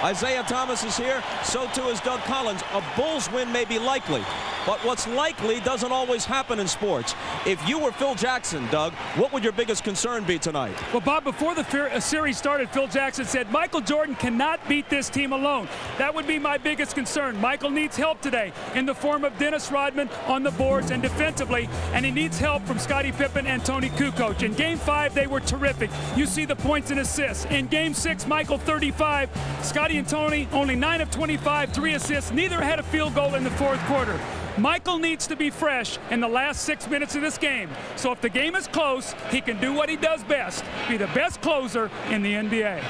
Isaiah Thomas is here. So too is Doug Collins. A Bulls win may be likely, but what's likely doesn't always happen in sports. If you were Phil Jackson, Doug, what would your biggest concern be tonight? Well, Bob, before the series started, Phil Jackson said Michael Jordan cannot beat this team alone. That would be my biggest concern. Michael needs help today in the form of Dennis Rodman on the boards and defensively, and he needs help from Scottie Pippen and Tony Kukoc. In Game 5, they were terrific. You see the points and assists. In Game 6, Michael 35, Scottie and Tony only 9 of 25, 3 assists. Neither had a field goal in the fourth quarter. Michael needs to be fresh in the last 6 minutes of this game. So if the game is close, he can do what he does best, be the best closer in the NBA.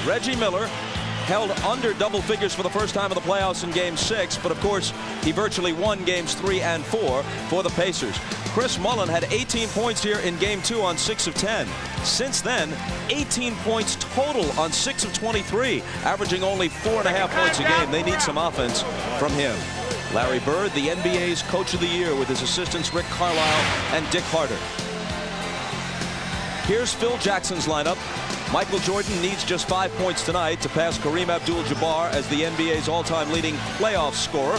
Reggie Miller held under double figures for the first time in the playoffs in Game 6, but of course he virtually won Games 3 and 4 for the Pacers. Chris Mullin had 18 points here in Game 2 on 6 of 10. Since then, 18 points total on 6 of 23, averaging only 4.5 points a game. They need some offense from him. Larry Bird, the NBA's Coach of the Year, with his assistants Rick Carlisle and Dick Harter. Here's Phil Jackson's lineup. Michael Jordan needs just 5 points tonight to pass Kareem Abdul-Jabbar as the NBA's all-time leading playoff scorer.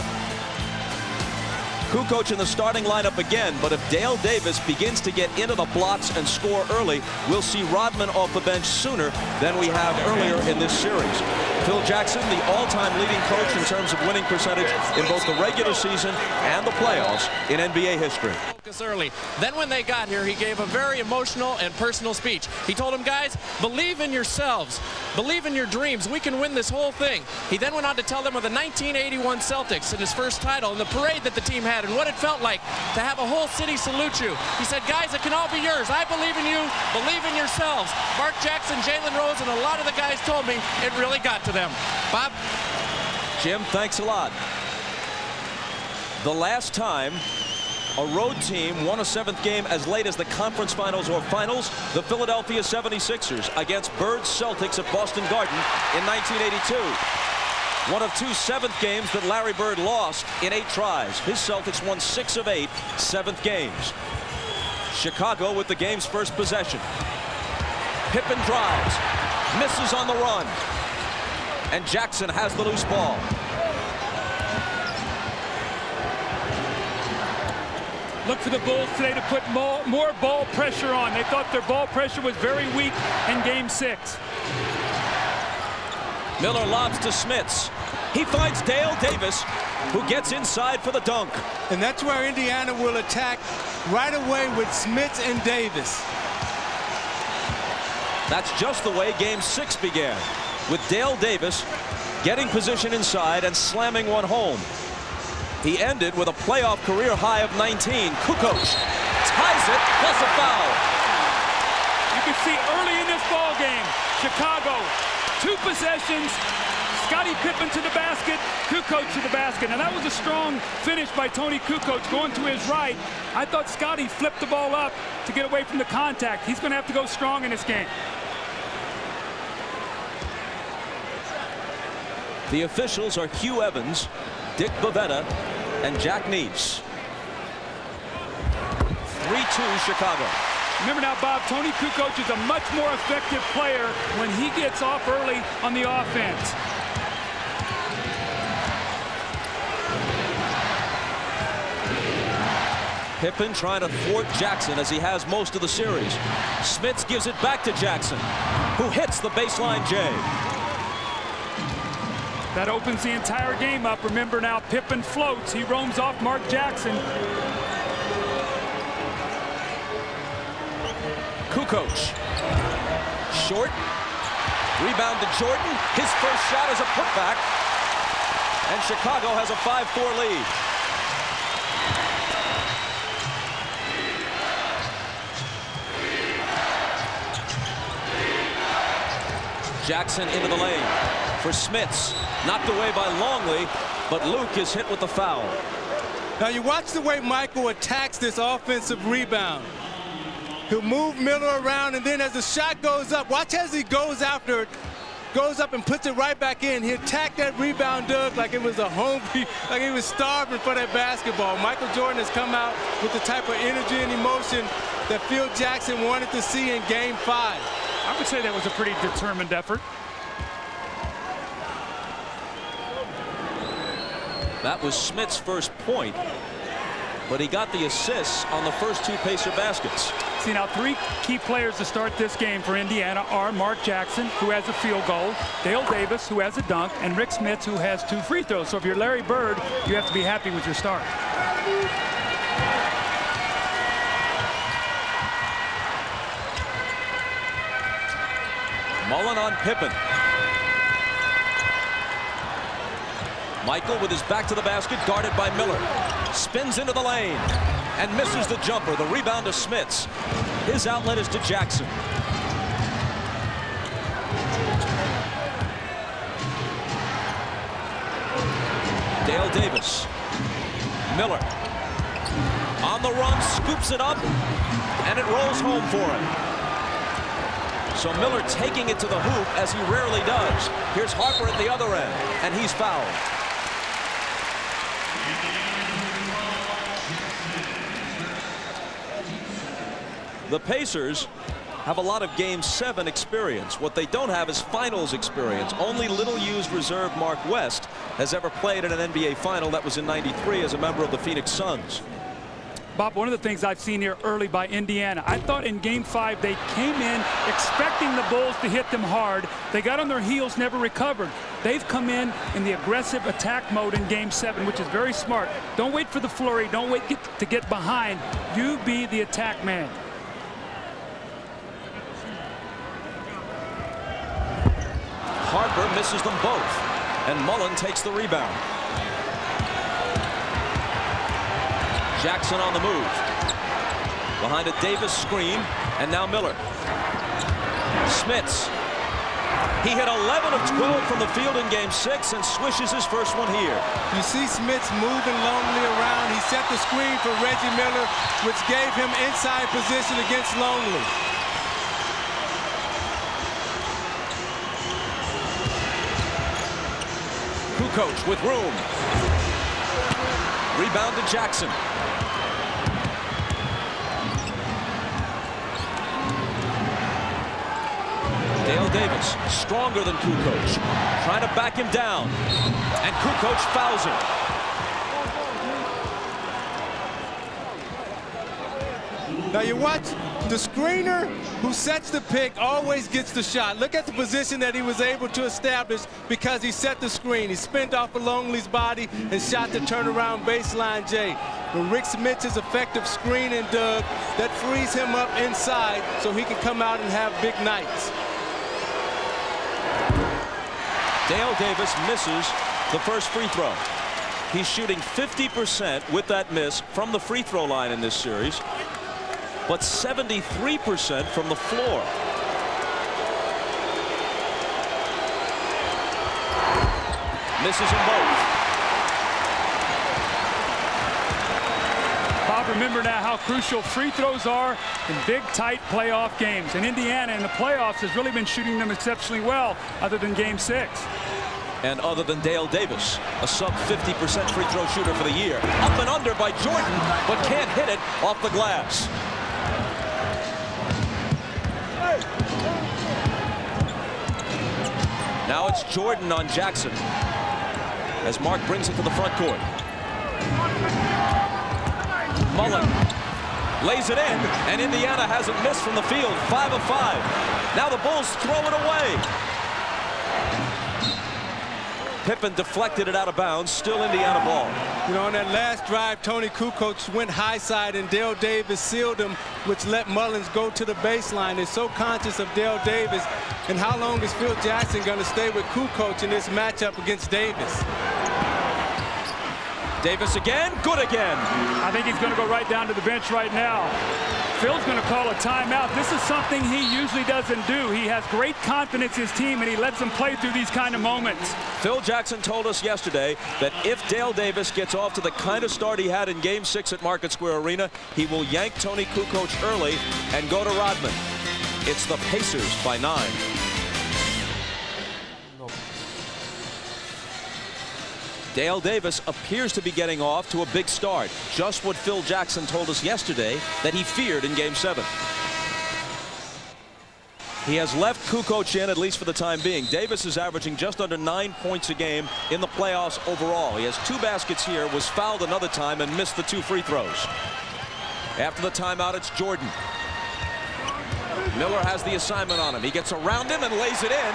Kukoc in the starting lineup again, but if Dale Davis begins to get into the blocks and score early, we'll see Rodman off the bench sooner than we have earlier in this series. Phil Jackson, the all-time leading coach in terms of winning percentage in both the regular season and the playoffs in NBA history. Early. Then when they got here, he gave a very emotional and personal speech. He told them, guys, believe in yourselves. Believe in your dreams. We can win this whole thing. He then went on to tell them of the 1981 Celtics and his first title and the parade that the team had and what it felt like to have a whole city salute you. He said, guys, it can all be yours. I believe in you. Believe in yourselves. Mark Jackson, Jalen Rose, and a lot of the guys told me it really got to them. Bob? Jim, thanks a lot. The last time a road team won a 7th game as late as the conference finals or finals, the Philadelphia 76ers against Bird's Celtics at Boston Garden in 1982. One of 2 7th games that Larry Bird lost in 8 tries. His Celtics won 6 of 8 7th games. Chicago with the game's first possession. Pippen drives, misses on the run, and Jackson has the loose ball. Look for the Bulls today to put more ball pressure on. They thought their ball pressure was very weak in Game 6. Miller lobs to Smits. He finds Dale Davis, who gets inside for the dunk. And that's where Indiana will attack right away with Smits and Davis. That's just the way Game 6 began, with Dale Davis getting position inside and slamming one home. He ended with a playoff career high of 19. Kukoc ties it, plus a foul. You can see early in this ball game, Chicago, 2 possessions, Scottie Pippen to the basket, Kukoc to the basket. Now that was a strong finish by Tony Kukoc going to his right. I thought Scottie flipped the ball up to get away from the contact. He's going to have to go strong in this game. The officials are Hugh Evans, Dick Bavetta, and Jack Neese. 3-2 Chicago. Remember now, Bob, Tony Kukoc is a much more effective player when he gets off early on the offense. Pippen trying to thwart Jackson as he has most of the series. Smits gives it back to Jackson, who hits the baseline J. That opens the entire game up. Remember now, Pippen floats. He roams off Mark Jackson. Kukoc. Short. Rebound to Jordan. His first shot is a putback. And Chicago has a 5-4 lead. Jackson into the lane for Smits. Knocked away by Longley, but Luke is hit with the foul. Now you watch the way Michael attacks this offensive rebound. He'll move Miller around, and then as the shot goes up, watch as he goes after it goes up and puts it right back in. He attacked that rebound, Doug, like it was a home, like he was starving for that basketball. Michael Jordan has come out with the type of energy and emotion that Phil Jackson wanted to see in Game 5. I would say that was a pretty determined effort. That was Smith's first point, but he got the assists on the first 2 Pacer baskets. See, now 3 key players to start this game for Indiana are Mark Jackson, who has a field goal, Dale Davis, who has a dunk, and Rick Smits, who has 2 free throws. So if you're Larry Bird, you have to be happy with your start. Mullen on Pippen. Michael with his back to the basket, guarded by Miller. Spins into the lane and misses the jumper. The rebound to Smits. His outlet is to Jackson. Dale Davis. Miller on the run, scoops it up, and it rolls home for him. So Miller taking it to the hoop, as he rarely does. Here's Harper at the other end, and he's fouled. The Pacers have a lot of Game 7 experience. What they don't have is finals experience. Only little-used reserve Mark West has ever played in an NBA final. That was in '93 as a member of the Phoenix Suns. Bob, one of the things I've seen here early by Indiana, I thought in Game 5 they came in expecting the Bulls to hit them hard. They got on their heels, never recovered. They've come in the aggressive attack mode in Game 7, which is very smart. Don't wait for the flurry. Don't wait to get behind. You be the attack man. Harper misses them both, and Mullen takes the rebound. Jackson on the move. Behind a Davis screen, and now Miller. Smits. He hit 11 of 12 from the field in Game 6 and swishes his first one here. You see Smits moving Longley around. He set the screen for Reggie Miller, which gave him inside position against Longley. Kukoc with room. Rebound to Jackson. Dale Davis, stronger than Kukoc, trying to back him down, and Kukoc fouls him. Now you watch the screener who sets the pick always gets the shot. Look at the position that he was able to establish because he set the screen. He spinned off of Longley's body and shot the turnaround baseline J. But Rick Smits' effective screening, Doug, that frees him up inside so he can come out and have big nights. Dale Davis misses the first free throw. He's shooting 50% with that miss from the free throw line in this series, but 73% from the floor. Misses them both. Bob, remember now how crucial free throws are in big, tight playoff games. And Indiana in the playoffs has really been shooting them exceptionally well, other than Game 6. And other than Dale Davis, a sub 50% free throw shooter for the year. Up and under by Jordan, but can't hit it off the glass. Now it's Jordan on Jackson as Mark brings it to the front court. Mullen lays it in, and Indiana hasn't missed from the field. 5 of 5. Now the Bulls throw it away. Pippen deflected it out of bounds. Still Indiana ball. You know, on that last drive, Tony Kukoc went high side and Dale Davis sealed him, which let Mullins go to the baseline. They're so conscious of Dale Davis. And how long is Phil Jackson going to stay with Kukoc in this matchup against Davis? Davis again, good again. I think he's going to go right down to the bench right now. Phil's going to call a timeout. This is something he usually doesn't do. He has great confidence in his team, and he lets them play through these kind of moments. Phil Jackson told us yesterday that if Dale Davis gets off to the kind of start he had in Game 6 at Market Square Arena, he will yank Tony Kukoc early and go to Rodman. It's the Pacers by 9. Dale Davis appears to be getting off to a big start. Just what Phil Jackson told us yesterday that he feared in Game 7. He has left Kukoc in, at least for the time being. Davis is averaging just under 9 points a game in the playoffs overall. He has 2 baskets here, was fouled another time, and missed the 2 free throws. After the timeout, it's Jordan. Miller has the assignment on him. He gets around him and lays it in.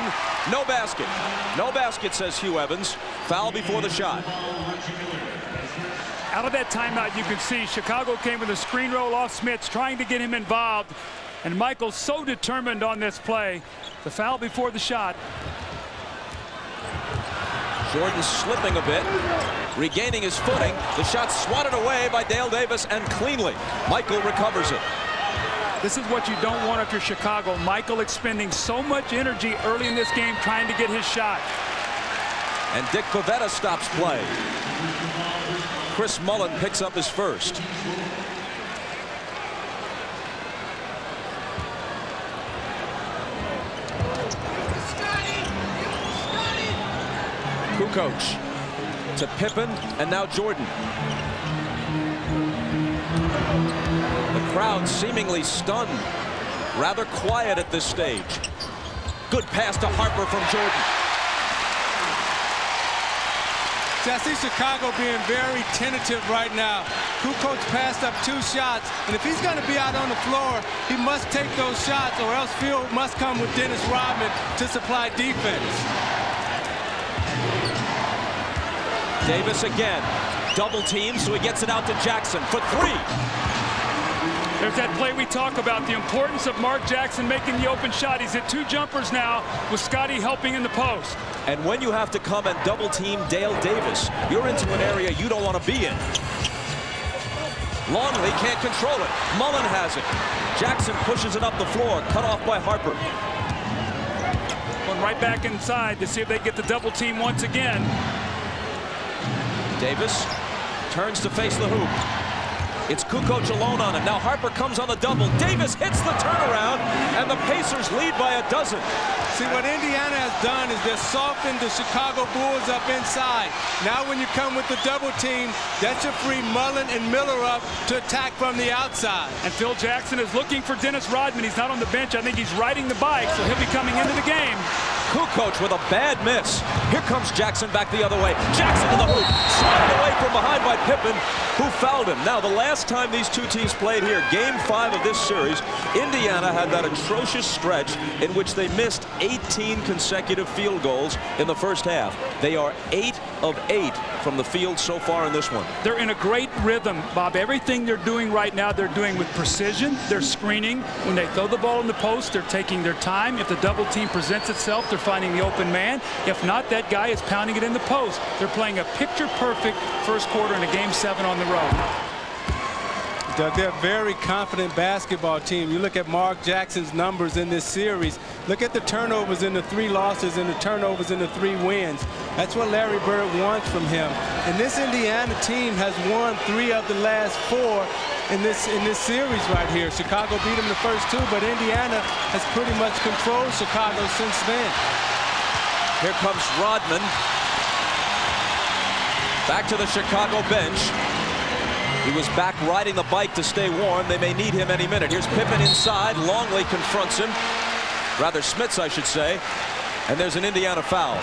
No basket. No basket, says Hugh Evans. Foul before the shot. Out of that timeout, you can see Chicago came with a screen roll off Smits, trying to get him involved. And Michael's so determined on this play. The foul before the shot. Jordan slipping a bit, regaining his footing. The shot swatted away by Dale Davis, and cleanly. Michael recovers it. This is what you don't want if you're Chicago. Michael expending so much energy early in this game trying to get his shot. And Dick Bavetta stops play. Chris Mullin picks up his first. Kukoc to Pippen, and now Jordan. The crowd seemingly stunned, rather quiet at this stage. Good pass to Harper from Jordan. See, I see Chicago being very tentative right now. Kukoc passed up 2 shots, and if he's going to be out on the floor, he must take those shots, or else Field must come with Dennis Rodman to supply defense. Davis again, double team, so he gets it out to Jackson for 3. There's that play we talk about, the importance of Mark Jackson making the open shot. He's hit 2 jumpers now with Scotty helping in the post. And when you have to come and double team Dale Davis, you're into an area you don't want to be in. Longley can't control it. Mullin has it. Jackson pushes it up the floor, cut off by Harper. Going right back inside to see if they get the double team once again. Davis turns to face the hoop. It's Kukoc alone on him. Now Harper comes on the double. Davis hits the turnaround, and the Pacers lead by 12. See, what Indiana has done is they're softened the Chicago Bulls up inside. Now when you come with the double team, that should free Mullin and Miller up to attack from the outside. And Phil Jackson is looking for Dennis Rodman. He's not on the bench. I think he's riding the bike, so he'll be coming into the game. Kukoc with a bad miss. Here comes Jackson back the other way. Jackson to the hoop. Swatted away from behind by Pippen, who fouled him. Now, the last time these 2 teams played here, Game 5 of this series, Indiana had that atrocious stretch in which they missed 18 consecutive field goals in the first half. They are 8 of 8 from the field so far in this one. They're in a great rhythm, Bob. Everything they're doing right now, they're doing with precision. They're screening. When they throw the ball in the post, they're taking their time. If the double team presents itself, they're finding the open man. If not, that guy is pounding it in the post. They're playing a picture-perfect first quarter in a Game 7 on the road. Doug, they're a very confident basketball team. You look at Mark Jackson's numbers in this series. Look at the turnovers in the 3 losses and the turnovers in the 3 wins. That's what Larry Bird wants from him. And this Indiana team has won 3 of the last 4 in this series right here. Chicago beat them the first 2, but Indiana has pretty much controlled Chicago since then. Here comes Rodman. Back to the Chicago bench. He was back riding the bike to stay warm. They may need him any minute. Here's Pippen inside. Longley confronts him. Rather, Smits, I should say. And there's an Indiana foul.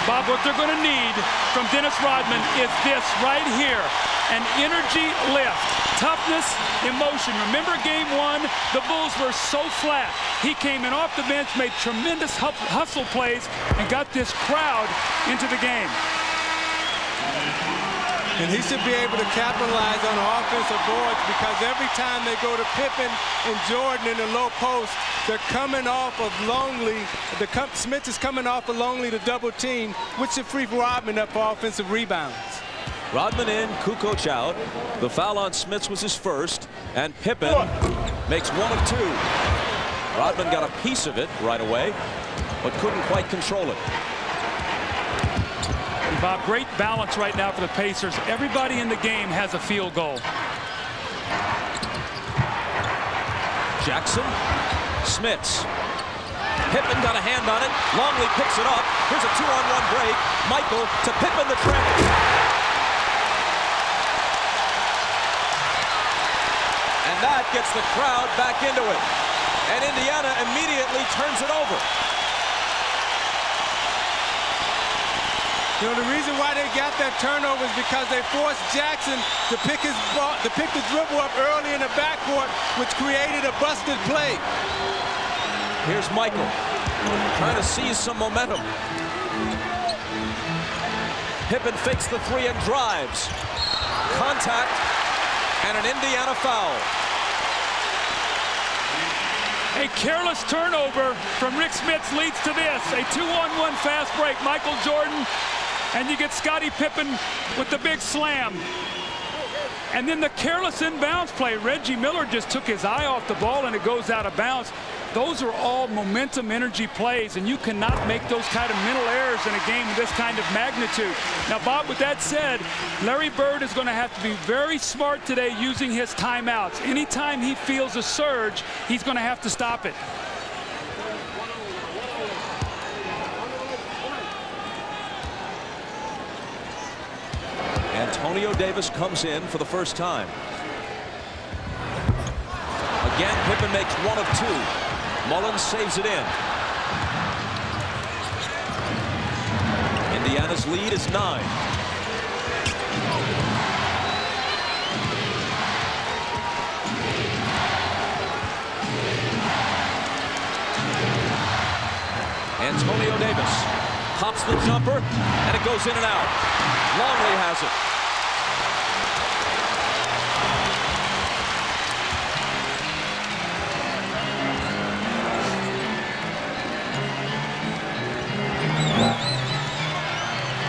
Bob, what they're going to need from Dennis Rodman is this right here. An energy lift. Toughness, emotion. Remember Game 1? The Bulls were so flat. He came in off the bench, made tremendous hustle plays, and got this crowd into the game. And he should be able to capitalize on the offensive boards, because every time they go to Pippen and Jordan in the low post, they're coming off of Longley. Smits is coming off of Longley to double team, which should free Rodman up for offensive rebounds. Rodman in, Kukoc out. The foul on Smits was his first, and Pippen makes 1 of 2. Rodman got a piece of it right away, but couldn't quite control it. Bob, great balance right now for the Pacers. Everybody in the game has a field goal. Jackson, Smits. Pippen got a hand on it. Longley picks it up. Here's a 2-on-1 break. Michael to Pippen, the travel. And that gets the crowd back into it. And Indiana immediately turns it over. You know, the reason why they got that turnover is because they forced Jackson to pick his ball, to pick the dribble up early in the backcourt, which created a busted play. Here's Michael trying to seize some momentum. Pippen fakes the three and drives. Contact and an Indiana foul. A careless turnover from Rick Smits leads to this. A 2-on-1 fast break. Michael Jordan, and you get Scottie Pippen with the big slam. And then the careless inbounds play. Reggie Miller just took his eye off the ball and it goes out of bounds. Those are all momentum energy plays, and you cannot make those kind of mental errors in a game of this kind of magnitude. Now, Bob, with that said, Larry Bird is going to have to be very smart today using his timeouts. Anytime he feels a surge, he's going to have to stop it. Antonio Davis comes in for the first time. Again, Pippen makes one of two. Mullins saves it in. Indiana's lead is 9. Antonio Davis pops the jumper, and it goes in and out. Longley has it.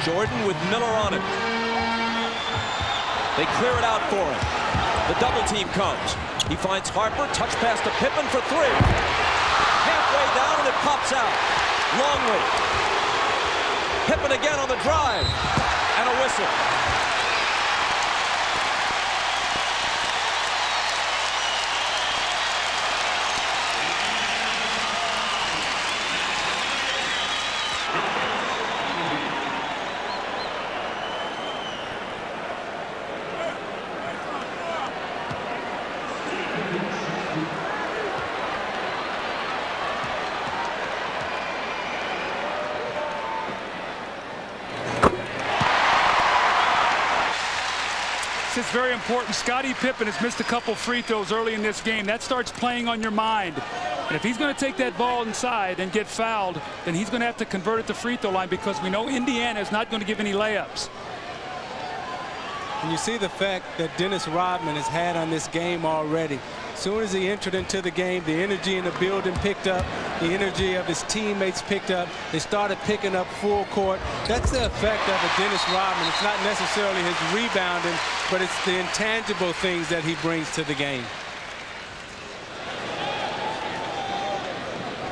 Jordan with Miller on it. They clear it out for him. The double team comes. He finds Harper, touch pass to Pippen for 3. Halfway down and it pops out. Longley. Pippen again on the drive. And a whistle. It's very important. Scottie Pippen has missed a couple free throws early in this game. That starts playing on your mind. And if he's going to take that ball inside and get fouled, then he's going to have to convert it to free throw line, because we know Indiana is not going to give any layups. And you see the fact that Dennis Rodman has had on this game already. As soon as he entered into the game, the energy in the building picked up, the energy of his teammates picked up. They started picking up full court. That's the effect of a Dennis Rodman. It's not necessarily his rebounding, but it's the intangible things that he brings to the game.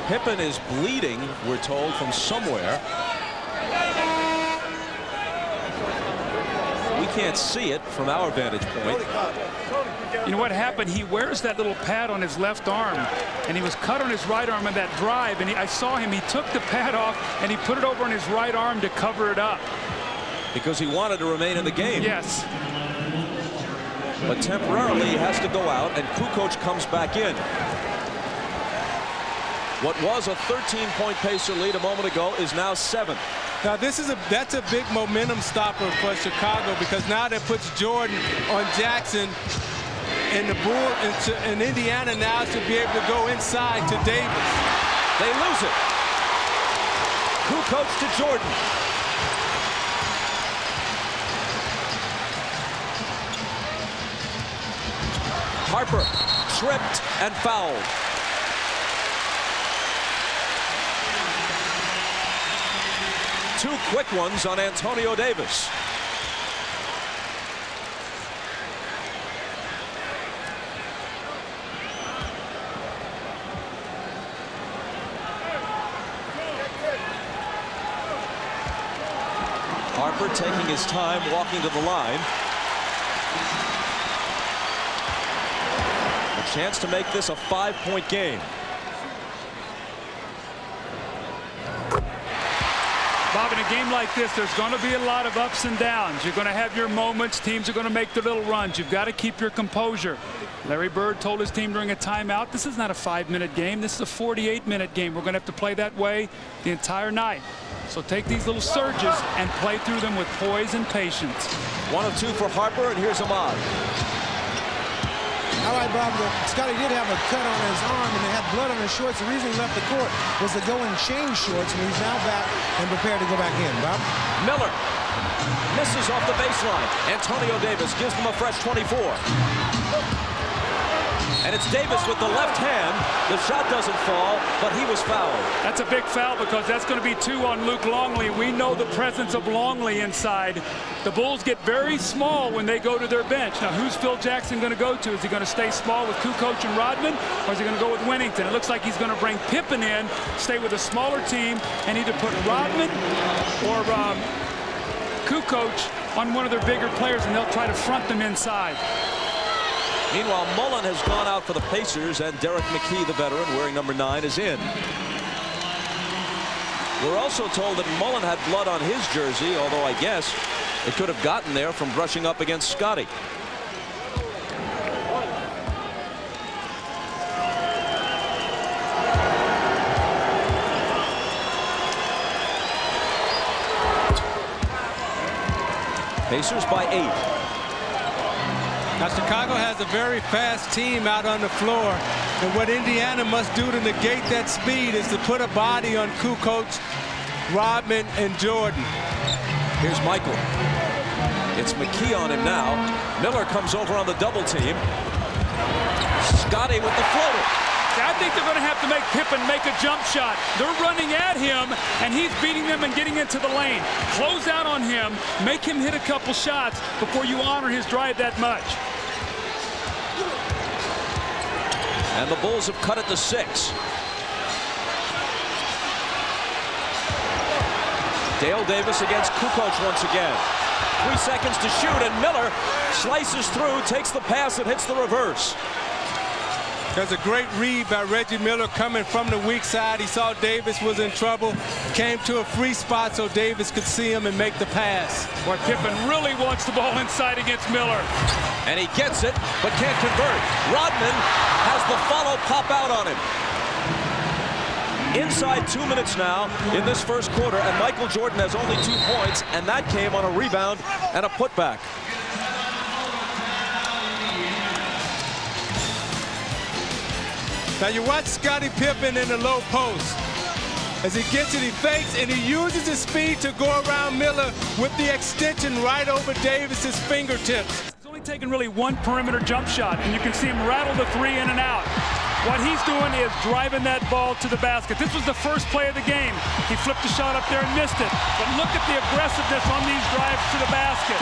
Pippen is bleeding, we're told, from somewhere. We can't see it from our vantage point. You know what happened? He wears that little pad on his left arm, and he was cut on his right arm in that drive, and I saw him. He took the pad off, and he put it over on his right arm to cover it up. Because he wanted to remain in the game. Yes. But temporarily he has to go out, and Kukoc comes back in. What was a 13-point Pacer lead a moment ago is now 7. Now that's a big momentum stopper for Chicago, because now that puts Jordan on Jackson, and and Indiana now should be able to go inside to Davis. They lose it. Kukoc to Jordan. Harper tripped and fouled. Two quick ones on Antonio Davis. Harper taking his time, walking to the line. A chance to make this a 5-point game. Bob, in a game like this, there's going to be a lot of ups and downs. You're going to have your moments. Teams are going to make their little runs. You've got to keep your composure. Larry Bird told his team during a timeout, this is not a 5-minute game. This is a 48-minute game. We're going to have to play that way the entire night. So take these little surges and play through them with poise and patience. 1 of 2 for Harper, and here's Ahmad. All right, Bob, Scotty did have a cut on his arm, and they had blood on his shorts. The reason he left the court was to go and change shorts, and he's now back and prepared to go back in. Bob? Miller misses off the baseline. Antonio Davis gives them a fresh 24. And it's Davis with the left hand. The shot doesn't fall, but he was fouled. That's a big foul because that's going to be 2 on Luke Longley. We know the presence of Longley inside. The Bulls get very small when they go to their bench. Now, who's Phil Jackson going to go to? Is he going to stay small with Kukoc and Rodman, or is he going to go with Winnington? It looks like he's going to bring Pippen in, stay with a smaller team, and either put Rodman or Kukoc on one of their bigger players, and they'll try to front them inside. Meanwhile, Mullen has gone out for the Pacers, and Derek McKee, the veteran, wearing number 9, is in. We're also told that Mullen had blood on his jersey, although I guess it could have gotten there from brushing up against Scotty. Pacers by 8. Now, Chicago has a very fast team out on the floor, and what Indiana must do to negate that speed is to put a body on Kukoc, Rodman, and Jordan. Here's Michael. It's McKee on him now. Miller comes over on the double team. Scotty with the floater. I think they're going to have to make Pippen make a jump shot. They're running at him, and he's beating them and getting into the lane. Close out on him, make him hit a couple shots before you honor his drive that much. And the Bulls have cut it to 6. Dale Davis against Kukoc once again. 3 seconds to shoot, and Miller slices through, takes the pass, and hits the reverse. There's a great read by Reggie Miller coming from the weak side. He saw Davis was in trouble, came to a free spot so Davis could see him and make the pass. Boy, Pippen really wants the ball inside against Miller. And he gets it, but can't convert. Rodman has the follow pop out on him. Inside 2 minutes now in this first quarter, and Michael Jordan has only 2 points, and that came on a rebound and a putback. Now you watch Scottie Pippen in the low post. As he gets it, he fakes, and he uses his speed to go around Miller with the extension right over Davis's fingertips. He's only taken really 1 perimeter jump shot, and you can see him rattle the 3 in and out. What he's doing is driving that ball to the basket. This was the first play of the game. He flipped the shot up there and missed it. But look at the aggressiveness on these drives to the basket.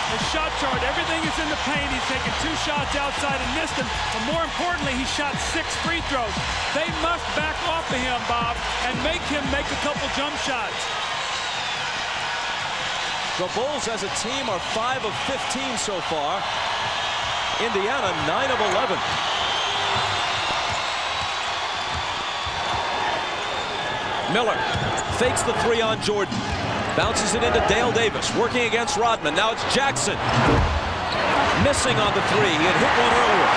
His shot chart, everything is in the paint. He's taken 2 shots outside and missed them. But more importantly, he shot 6 free throws. They must back off of him, Bob, and make him make a couple jump shots. The Bulls as a team are 5 of 15 so far. Indiana 9 of 11. Miller fakes the 3 on Jordan. Bounces it into Dale Davis, working against Rodman. Now it's Jackson. Missing on the 3. He had hit one earlier.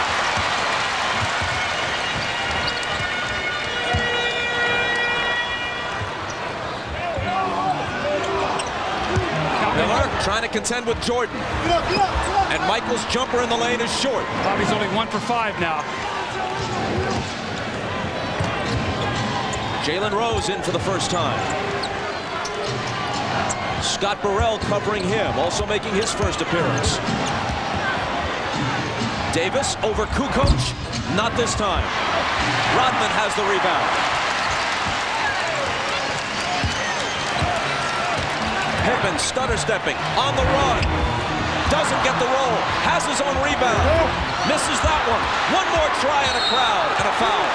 Miller trying to contend with Jordan. And Michael's jumper in the lane is short. Bobby's only 1 for 5 now. Jalen Rose in for the first time. Scott Burrell covering him, also making his first appearance. Davis over Kukoc, not this time. Rodman has the rebound. Pippen stutter stepping on the run. Doesn't get the roll, has his own rebound. Misses that one. One more try and a crowd and a foul.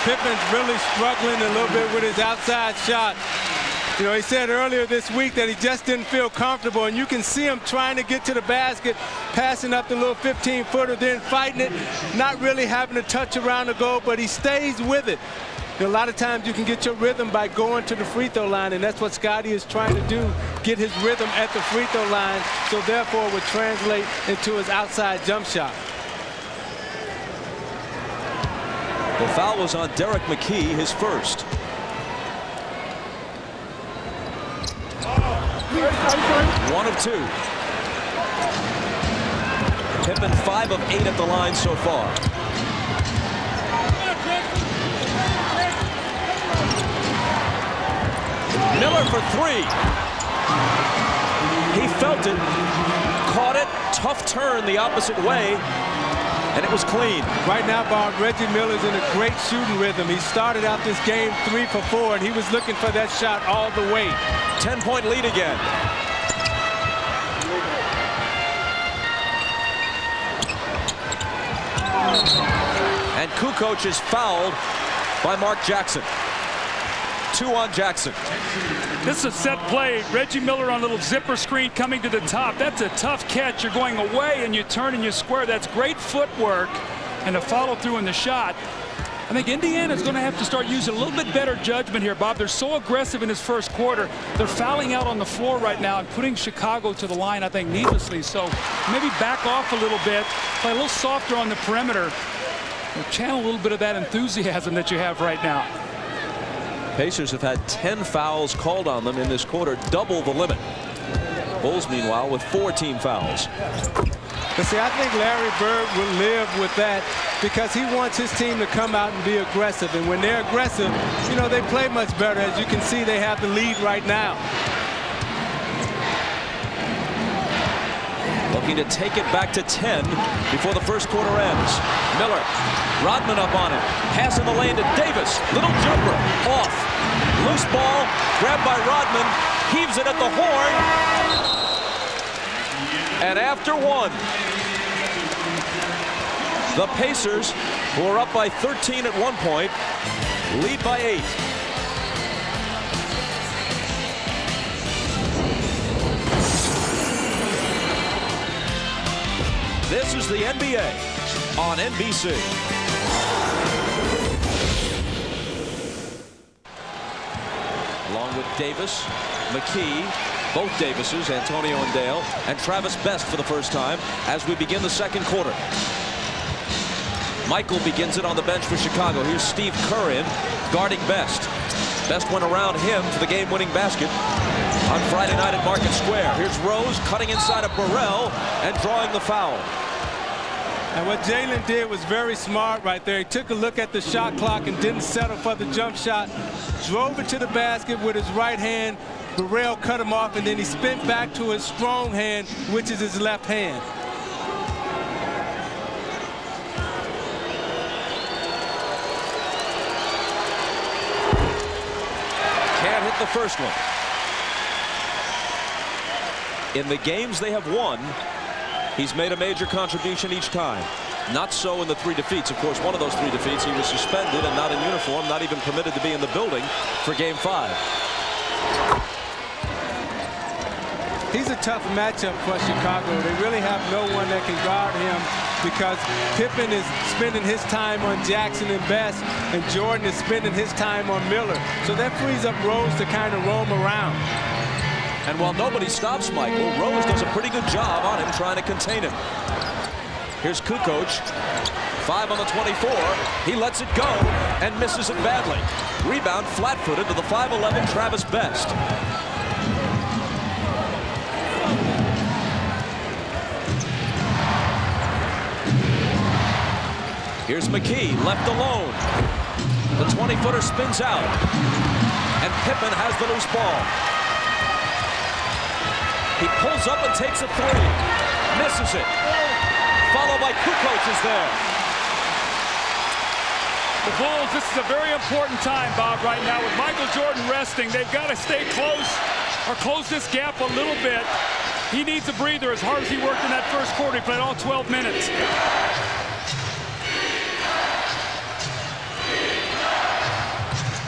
Pippen's really struggling a little bit with his outside shot. You know, he said earlier this week that he just didn't feel comfortable, and you can see him trying to get to the basket, passing up the little 15-footer, then fighting it, not really having to touch around the goal, but he stays with it. A lot of times you can get your rhythm by going to the free throw line, and that's what Scottie is trying to do, get his rhythm at the free throw line, so therefore it would translate into his outside jump shot. The foul was on Derek McKee, his first. One of two. Pippen 5 of 8 at the line so far. Miller for 3. He felt it, caught it, tough turn the opposite way, and it was clean. Right now, Bob, Reggie Miller's in a great shooting rhythm. He started out this game 3 for 4, and he was looking for that shot all the way. 10-point lead again. And Kukoc is fouled by Mark Jackson. 2 on Jackson. This is a set play. Reggie Miller on a little zipper screen coming to the top. That's a tough catch. You're going away and you turn and you square. That's great footwork and a follow through in the shot. I think Indiana's going to have to start using a little bit better judgment here, Bob. They're so aggressive in this first quarter. They're fouling out on the floor right now and putting Chicago to the line, I think, needlessly. So maybe back off a little bit, play a little softer on the perimeter, and channel a little bit of that enthusiasm that you have right now. Pacers have had 10 fouls called on them in this quarter, double the limit. Bulls, meanwhile, with 4 team fouls. But see, I think Larry Bird will live with that because he wants his team to come out and be aggressive. And when they're aggressive, you know, they play much better. As you can see, they have the lead right now. Looking to take it back to 10 before the first quarter ends. Miller, Rodman up on him. Pass in the lane to Davis. Little jumper, off. Loose ball, grabbed by Rodman. Heaves it at the horn. And after 1, the Pacers, who are up by 13 at one point, lead by 8. This is the NBA on NBC. Along with Davis, McKee, both Davises, Antonio and Dale, and Travis Best for the first time as we begin the second quarter. Michael begins it on the bench for Chicago. Here's Steve Kerr in, guarding Best. Best went around him for the game-winning basket on Friday night at Market Square. Here's Rose cutting inside of Burrell and drawing the foul. And what Jalen did was very smart right there. He took a look at the shot clock and didn't settle for the jump shot. Drove it to the basket with his right hand. Burrell cut him off, and then he spent back to his strong hand, which is his left hand. Can't hit the first one. In the games they have won, he's made a major contribution each time. Not so in the 3 defeats. Of course, one of those 3 defeats, he was suspended and not in uniform, not even permitted to be in the building for Game 5. He's a tough matchup for Chicago. They really have no one that can guard him because Pippen is spending his time on Jackson and Best, and Jordan is spending his time on Miller. So that frees up Rose to kind of roam around. And while nobody stops Michael, Rose does a pretty good job on him trying to contain him. Here's Kukoc, 5 on the 24. He lets it go and misses it badly. Rebound flat-footed to the 5'11" Travis Best. Here's McKee, left alone. The 20-footer spins out. And Pippen has the loose ball. He pulls up and takes a 3. Misses it. Followed by Kukoc is there. The Bulls, this is a very important time, Bob, right now. With Michael Jordan resting, they've got to stay close or close this gap a little bit. He needs a breather as hard as he worked in that first quarter. He played all 12 minutes.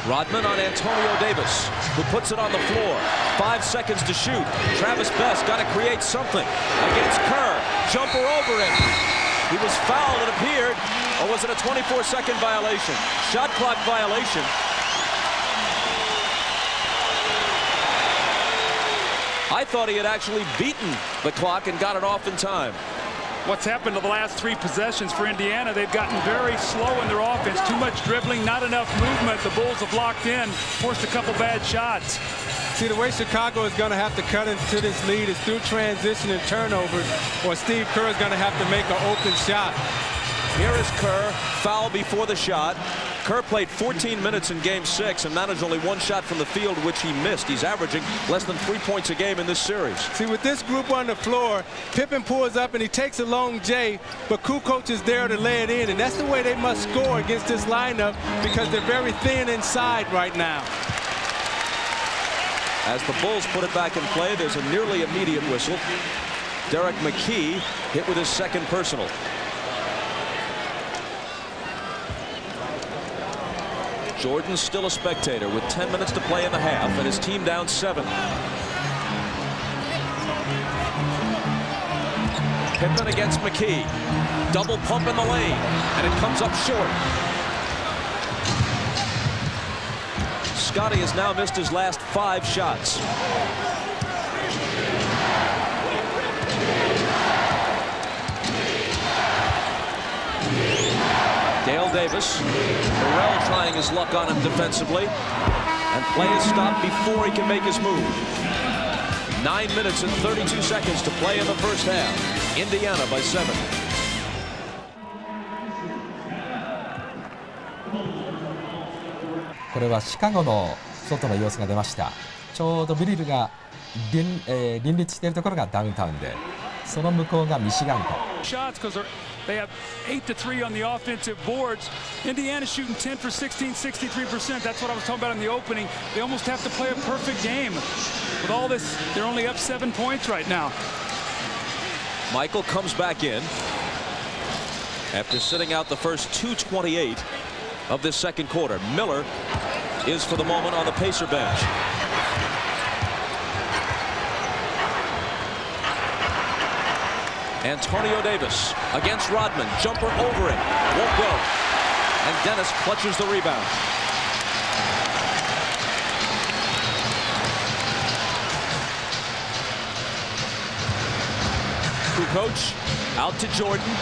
Rodman on Antonio Davis, who puts it on the floor. 5 seconds to shoot. Travis Best got to create something against Kerr. Jumper over him. He was fouled, it appeared, or was it a 24-second violation? Shot clock violation. I thought he had actually beaten the clock and got it off in time. What's happened to the last 3 possessions for Indiana? They've gotten very slow in their offense. Too much dribbling, not enough movement. The Bulls have locked in, forced a couple bad shots. See, the way Chicago is going to have to cut into this lead is through transition and turnovers, or Steve Kerr is going to have to make an open shot. Here is Kerr, foul before the shot. Kerr played 14 minutes in Game 6 and managed only 1 shot from the field, which he missed. He's averaging less than 3 points a game in this series. See, with this group on the floor, Pippen pulls up and he takes a long J, but Kukoc is there to lay it in, and that's the way they must score against this lineup because they're very thin inside right now. As the Bulls put it back in play, there's a nearly immediate whistle. Derek McKee hit with his 2nd personal. Jordan's still a spectator with 10 minutes to play in the half and his team down 7. Pippen against McKee. Double pump in the lane, and it comes up short. Scotty has now missed his last 5 shots. Dale Davis. Burrell trying his luck on him defensively. And play is stopped before he can make his move. 9 minutes and 32 seconds to play in the first half. Indiana by 7.これはシカゴの外の様子が出ました。ちょうどビリルが林立しているところがダウンタウンで、その向こうがミシガン湖。Shots because they have 8 to 3 on the offensive boards. Indiana shooting 10 for 16, 63%. That's what I was talking about in the opening. They almost have to play a perfect game. With all this, they're only up 7 points right now. Michael comes back in after sitting out the first 2:28 of this second quarter. Miller is for the moment on the Pacer bench. Antonio Davis against Rodman. Jumper over it. Won't go. And Dennis clutches the rebound. Kukoc out to Jordan.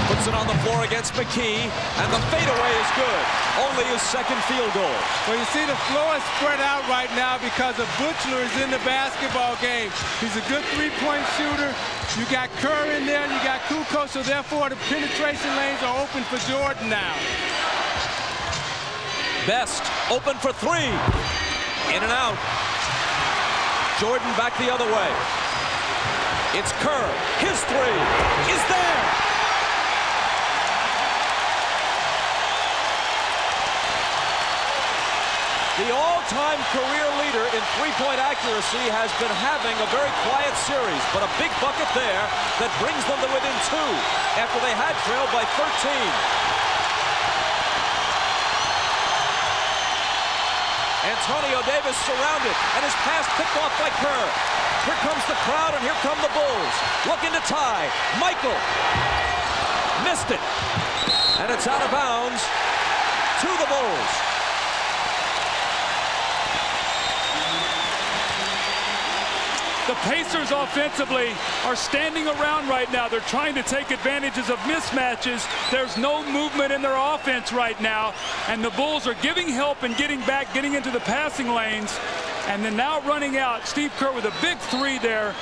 Puts it on the floor against McKee. And the fadeaway is good. Only his 2nd field goal. Well, you see the floor is spread out right now because of Butler is in the basketball game. He's a good 3-point shooter. You got Kerr in there, you got Kukoc, so therefore the penetration lanes are open for Jordan now. Best open for 3. In and out. Jordan back the other way. It's Kerr. His 3 is there. The all-time career leader in 3-point accuracy has been having a very quiet series, but a big bucket there that brings them to within 2 after they had trailed by 13. Antonio Davis surrounded, and his pass picked off by Kerr. Here comes the crowd, and here come the Bulls. Looking to tie. Michael missed it, and it's out of bounds to the Bulls. The Pacers offensively are standing around right now. They're trying to take advantages of mismatches. There's no movement in their offense right now. And the Bulls are giving help and getting back, getting into the passing lanes. And then now running out. Steve Kerr with a big 3 there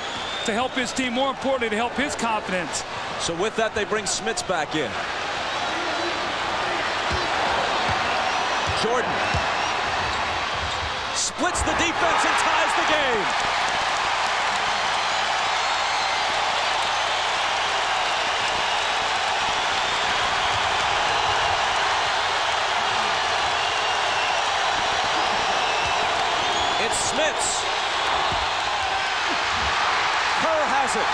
to help his team. More importantly, to help his confidence. So with that, they bring Smits back in. Jordan splits the defense and ties the game. Smits. Kerr has it.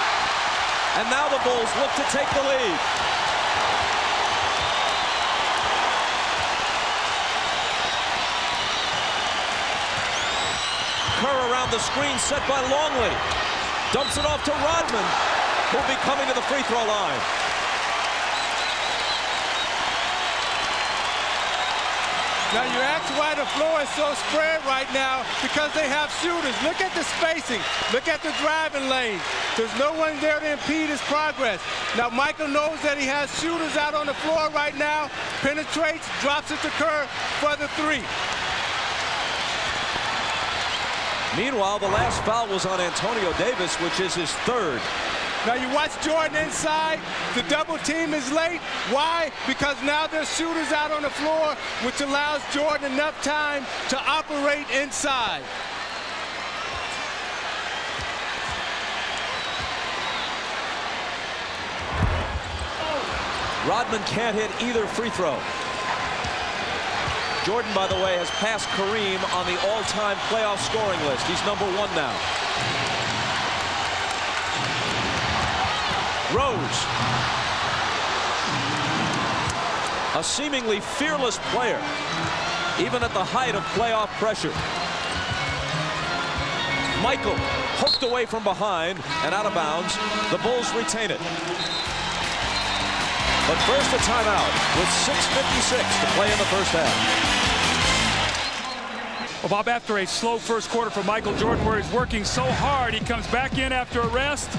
And now the Bulls look to take the lead. Kerr around the screen set by Longley. Dumps it off to Rodman, who'll be coming to the free throw line. Now you ask why the floor is so spread right now, because they have shooters. Look at the spacing. Look at the driving lane. There's no one there to impede his progress. Now Michael knows that he has shooters out on the floor right now. Penetrates, drops it to Kerr for the three. Meanwhile, the last foul was on Antonio Davis, which is his third. Now you watch Jordan inside. The double team is late. Why? Because now there's shooters out on the floor, which allows Jordan enough time to operate inside. Rodman can't hit either free throw. Jordan, by the way, has passed Kareem on the all-time playoff scoring list. He's number 1 now. Rose. A seemingly fearless player, even at the height of playoff pressure. Michael poked away from behind and out of bounds. The Bulls retain it. But first a timeout with 6:56 to play in the first half. Well, Bob, after a slow first quarter for Michael Jordan, where he's working so hard, he comes back in after a rest,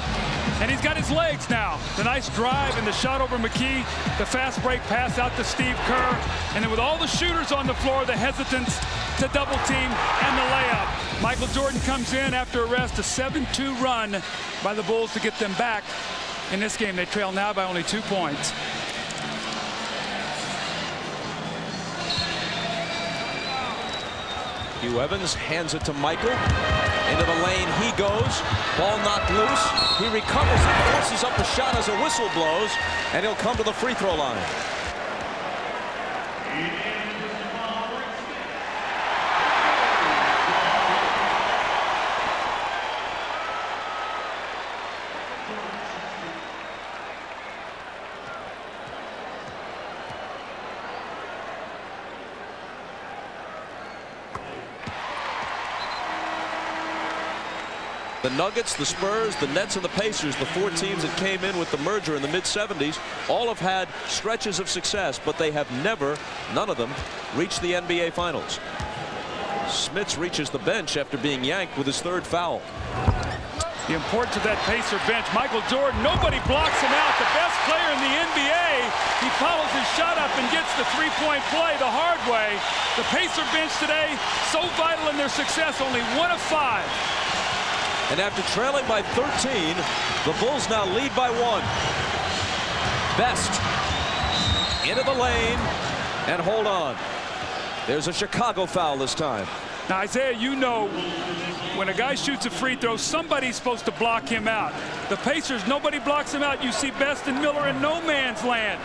and he's got his legs now. The nice drive and the shot over McKee, the fast break pass out to Steve Kerr, and then with all the shooters on the floor, the hesitance to double team and the layup. Michael Jordan comes in after a rest, a 7-2 run by the Bulls to get them back. In this game, they trail now by only 2 points. Hugh Evans hands it to Michael. Into the lane he goes. Ball knocked loose. He recovers and forces up the shot as a whistle blows, and he'll come to the free throw line. The Nuggets, the Spurs, the Nets, and the Pacers, the 4 teams that came in with the merger in the mid-70s, all have had stretches of success, but they have never, none of them, reached the NBA Finals. Smits reaches the bench after being yanked with his 3rd foul. The importance of that Pacer bench. Michael Jordan, nobody blocks him out. The best player in the NBA. He follows his shot up and gets the three-point play the hard way. The Pacer bench today, so vital in their success, only 1 of 5. And after trailing by 13, the Bulls now lead by 1. Best into the lane and hold on. There's a Chicago foul this time. Now, Isaiah, you know, when a guy shoots a free throw, somebody's supposed to block him out. The Pacers, nobody blocks him out. You see Best and Miller in no man's land.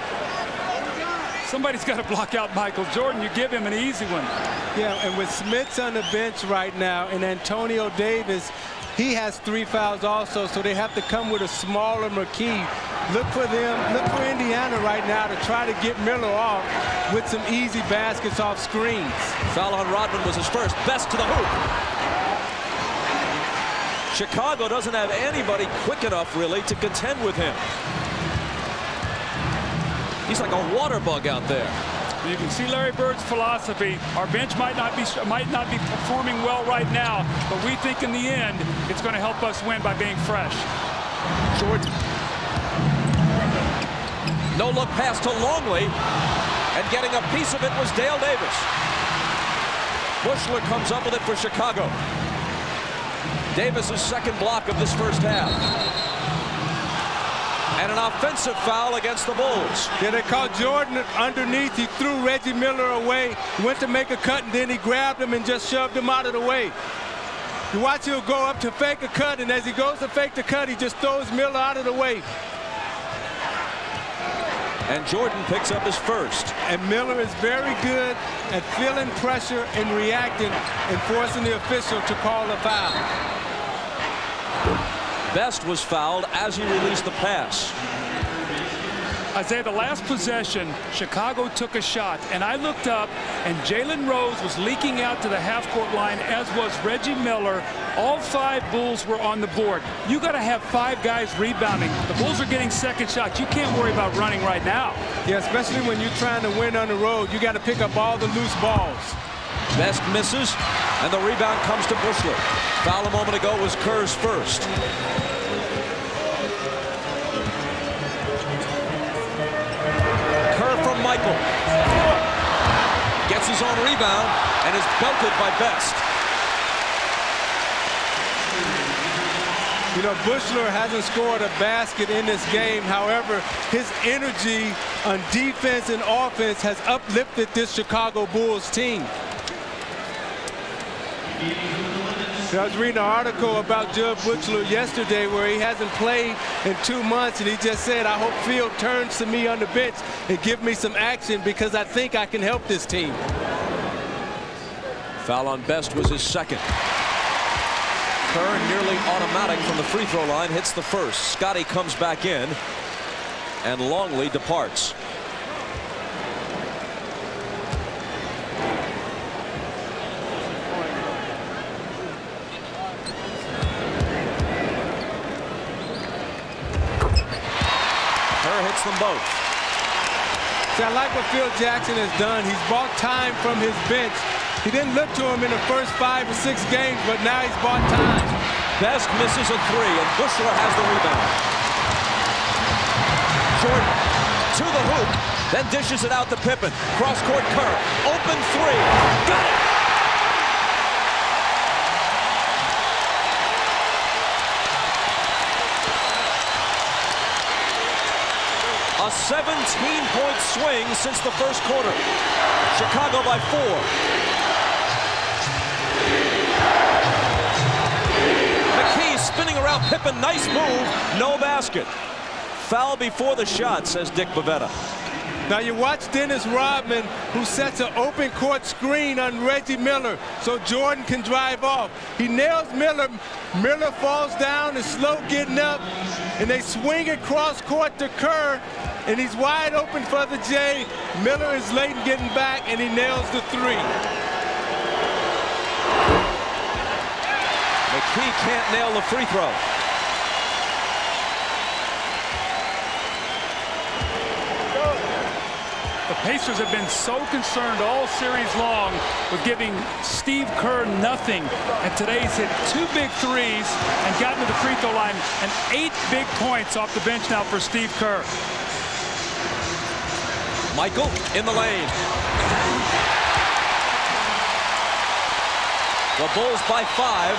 Somebody's got to block out Michael Jordan. You give him an easy one. Yeah, and with Smits on the bench right now and Antonio Davis, he has 3 fouls also, so they have to come with a smaller McKee. Look for them, look for Indiana right now to try to get Miller off with some easy baskets off screens. Foul on Rodman was his first. Best to the hoop. Chicago doesn't have anybody quick enough, really, to contend with him. He's like a water bug out there. You can see Larry Bird's philosophy. Our bench might not be performing well right now, but we think in the end it's going to help us win by being fresh. Jordan. No-look pass to Longley, and getting a piece of it was Dale Davis. Bushler comes up with it for Chicago. Davis's 2nd block of this first half. And an offensive foul against the Bulls. Yeah, they caught Jordan underneath. He threw Reggie Miller away. He went to make a cut, and then he grabbed him and just shoved him out of the way. You watch him go up to fake a cut, and as he goes to fake the cut, he just throws Miller out of the way. And Jordan picks up his first. And Miller is very good at feeling pressure and reacting and forcing the official to call a foul. Best was fouled as he released the pass. Isaiah, the last possession, Chicago took a shot, and I looked up, and Jalen Rose was leaking out to the half-court line, as was Reggie Miller, All 5 Bulls were on the board. You got to have 5 guys rebounding. The Bulls are getting second shots. You can't worry about running right now. Yeah, especially when you're trying to win on the road. You got to pick up all the loose balls. Best misses, and the rebound comes to Buechler. Foul a moment ago was Kerr's first. Kerr from Michael. Gets his own rebound and is belted by Best. You know, Buechler hasn't scored a basket in this game. However, his energy on defense and offense has uplifted this Chicago Bulls team. I was reading an article about Jud Buechler yesterday where he hasn't played in 2 months, and he just said, I hope Field turns to me on the bench and give me some action because I think I can help this team. Foul on Best was his second. Kerr, nearly automatic from the free throw line, hits the first. Scotty comes back in, and Longley departs. Kerr hits them both. See, I like what Phil Jackson has done. He's bought time from his bench. He didn't look to him in the first 5 or 6 games, but now he's bought time. Best misses a 3, and Buechler has the rebound. Jordan to the hoop, then dishes it out to Pippen. Cross-court Kerr, open 3, got it! A 17-point swing since the first quarter. Chicago by 4. McKee spinning around Pippen, nice move, no basket. Foul before the shot, says Dick Bavetta. Now you watch Dennis Rodman, who sets an open court screen on Reggie Miller so Jordan can drive off. He nails Miller. Miller falls down and slow getting up, and they swing it cross court to Kerr, and he's wide open for the J. Miller is late in getting back, and he nails the 3. McKee can't nail the free throw. The Pacers have been so concerned all series long with giving Steve Kerr nothing. And today he's hit 2 big threes and gotten to the free throw line, and 8 big points off the bench now for Steve Kerr. Michael in the lane. The Bulls by 5,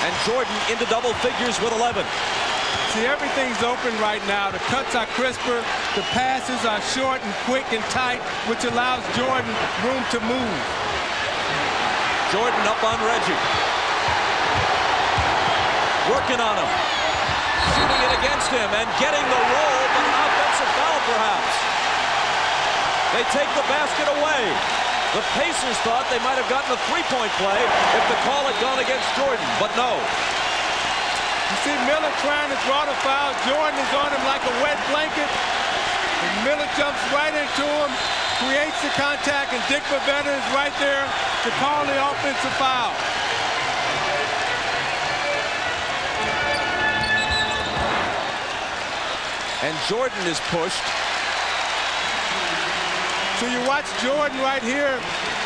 and Jordan into double figures with 11. See, everything's open right now. The cuts are crisper, the passes are short and quick and tight, which allows Jordan room to move. Jordan up on Reggie. Working on him. Shooting it against him and getting the roll, but an offensive foul perhaps. They take the basket away. The Pacers thought they might have gotten a 3-point play if the call had gone against Jordan, but no. You see Miller trying to draw the foul. Jordan is on him like a wet blanket. And Miller jumps right into him, creates the contact, and Dick Bavetta is right there to call the offensive foul. And Jordan is pushed. So you watch Jordan right here.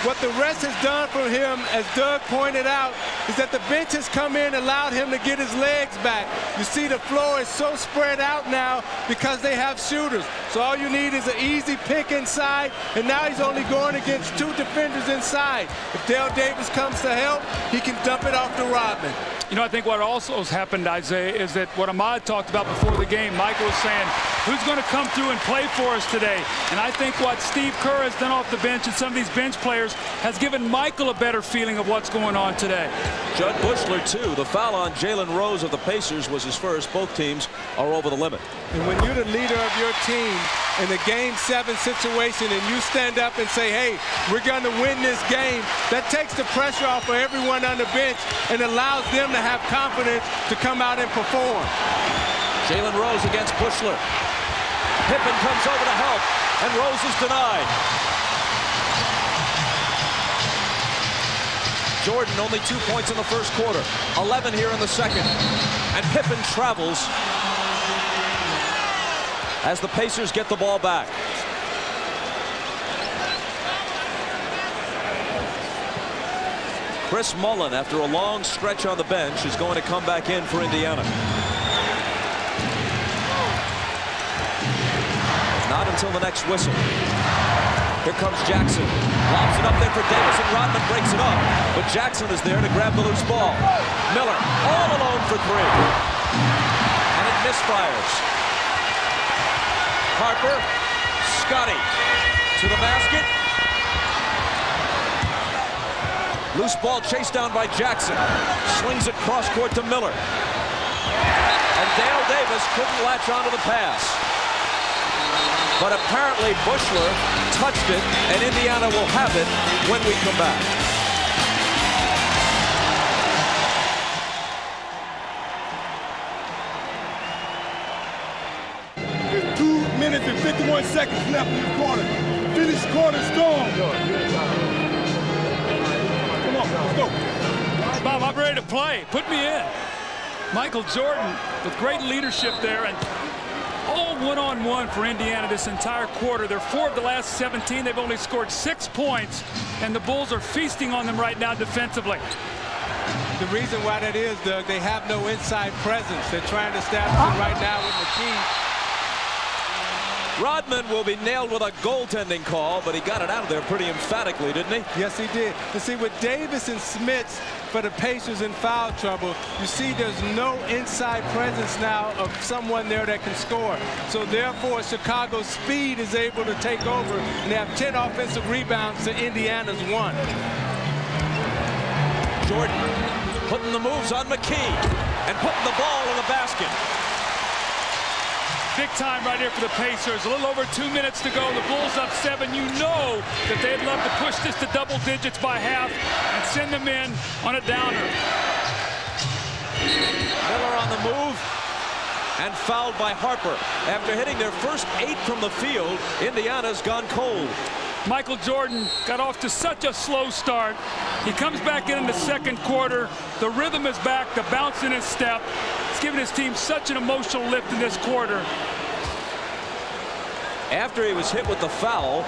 What the rest has done for him, as Doug pointed out, is that the bench has come in and allowed him to get his legs back. You see the floor is so spread out now because they have shooters. So all you need is an easy pick inside, and now he's only going against 2 defenders inside. If Dale Davis comes to help, he can dump it off to Rodman. You know, I think what also has happened, Isaiah, is that what Ahmad talked about before the game, Michael was saying, who's going to come through and play for us today? And I think what Steve Kerr has done off the bench and some of these bench players has given Michael a better feeling of what's going on today. Jud Buechler, too. The foul on Jalen Rose of the Pacers was his first. Both teams are over the limit. And when you're the leader of your team in a Game 7 situation and you stand up and say, hey, we're going to win this game, that takes the pressure off of everyone on the bench and allows them to have confidence to come out and perform. Jalen Rose against Buechler. Pippen comes over to help, and Rose is denied. Jordan only 2 points in the first quarter, 11 here in the second. And Pippen travels as the Pacers get the ball back. Chris Mullin, after a long stretch on the bench, is going to come back in for Indiana. Not until the next whistle. Here comes Jackson. Lobs it up there for Davis, and Rodman breaks it up. But Jackson is there to grab the loose ball. Miller all alone for three. And it misfires. Harper, Scotty to the basket. Loose ball chased down by Jackson. Slings it cross court to Miller. And Dale Davis couldn't latch onto the pass. But apparently Buechler touched it, and Indiana will have it when we come back. There's 2 minutes and 51 seconds left in the quarter. Finish quarter strong. Come on, let's go. Bob, I'm ready to play. Put me in. Michael Jordan with great leadership there, and all one-on-one for Indiana this entire quarter. They're 4 of the last 17. They've only scored 6 points, and the Bulls are feasting on them right now defensively. The reason why that is, Doug, they have no inside presence. They're trying to establish it right now with McKee. Rodman will be nailed with a goaltending call, but he got it out of there pretty emphatically, didn't he? Yes, he did. You see, with Davis and Smits for the Pacers in foul trouble, you see there's no inside presence now of someone there that can score. So therefore, Chicago's speed is able to take over, and they have 10 offensive rebounds to Indiana's 1. Jordan putting the moves on McKee and putting the ball in the basket. Big time right here for the Pacers. A little over 2 minutes to go. The Bulls up 7. You know that they'd love to push this to double digits by half and send them in on a downer. Miller on the move and fouled by Harper. After hitting their first 8 from the field, Indiana's gone cold. Michael Jordan got off to such a slow start. He comes back in the second quarter. The rhythm is back, the bounce in his step. It's given his team such an emotional lift in this quarter. After he was hit with the foul,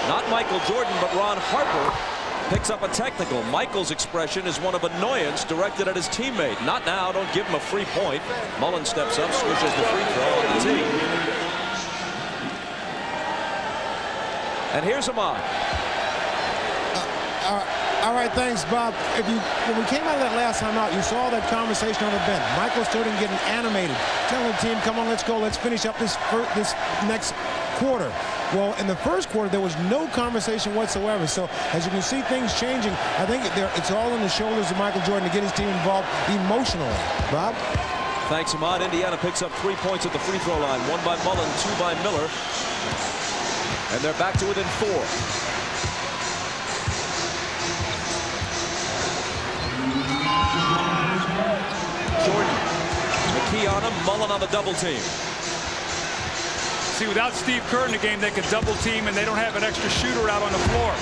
not Michael Jordan, but Ron Harper picks up a technical. Michael's expression is one of annoyance directed at his teammate. Not now, don't give him a free point. Mullin steps up, swishes the free throw on the tee. And here's Ahmad. All right, thanks, Bob. When we came out of that last time out, you saw that conversation on the bench. Michael starting getting animated, telling the team, come on, let's go. Let's finish up this next quarter. Well, in the first quarter, there was no conversation whatsoever. So as you can see things changing, I think it's all on the shoulders of Michael Jordan to get his team involved emotionally. Bob? Thanks, Ahmad. Indiana picks up 3 points at the free throw line. 1 by Mullin, 2 by Miller. And they're back to within 4. Jordan, McKee on him, Mullin on the double team. See, without Steve Kerr in the game, they could double team, and they don't have an extra shooter out on the floor.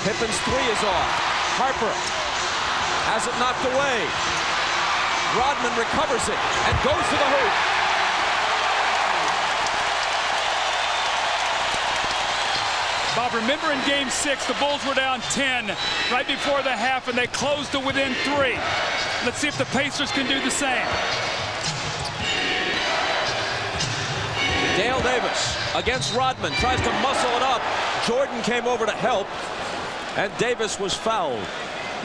Pippen's 3 is off. Harper has it knocked away. Rodman recovers it and goes to the hoop. Bob, remember in Game 6, the Bulls were down 10 right before the half, and they closed to within 3. Let's see if the Pacers can do the same. Dale Davis against Rodman, tries to muscle it up. Jordan came over to help, and Davis was fouled.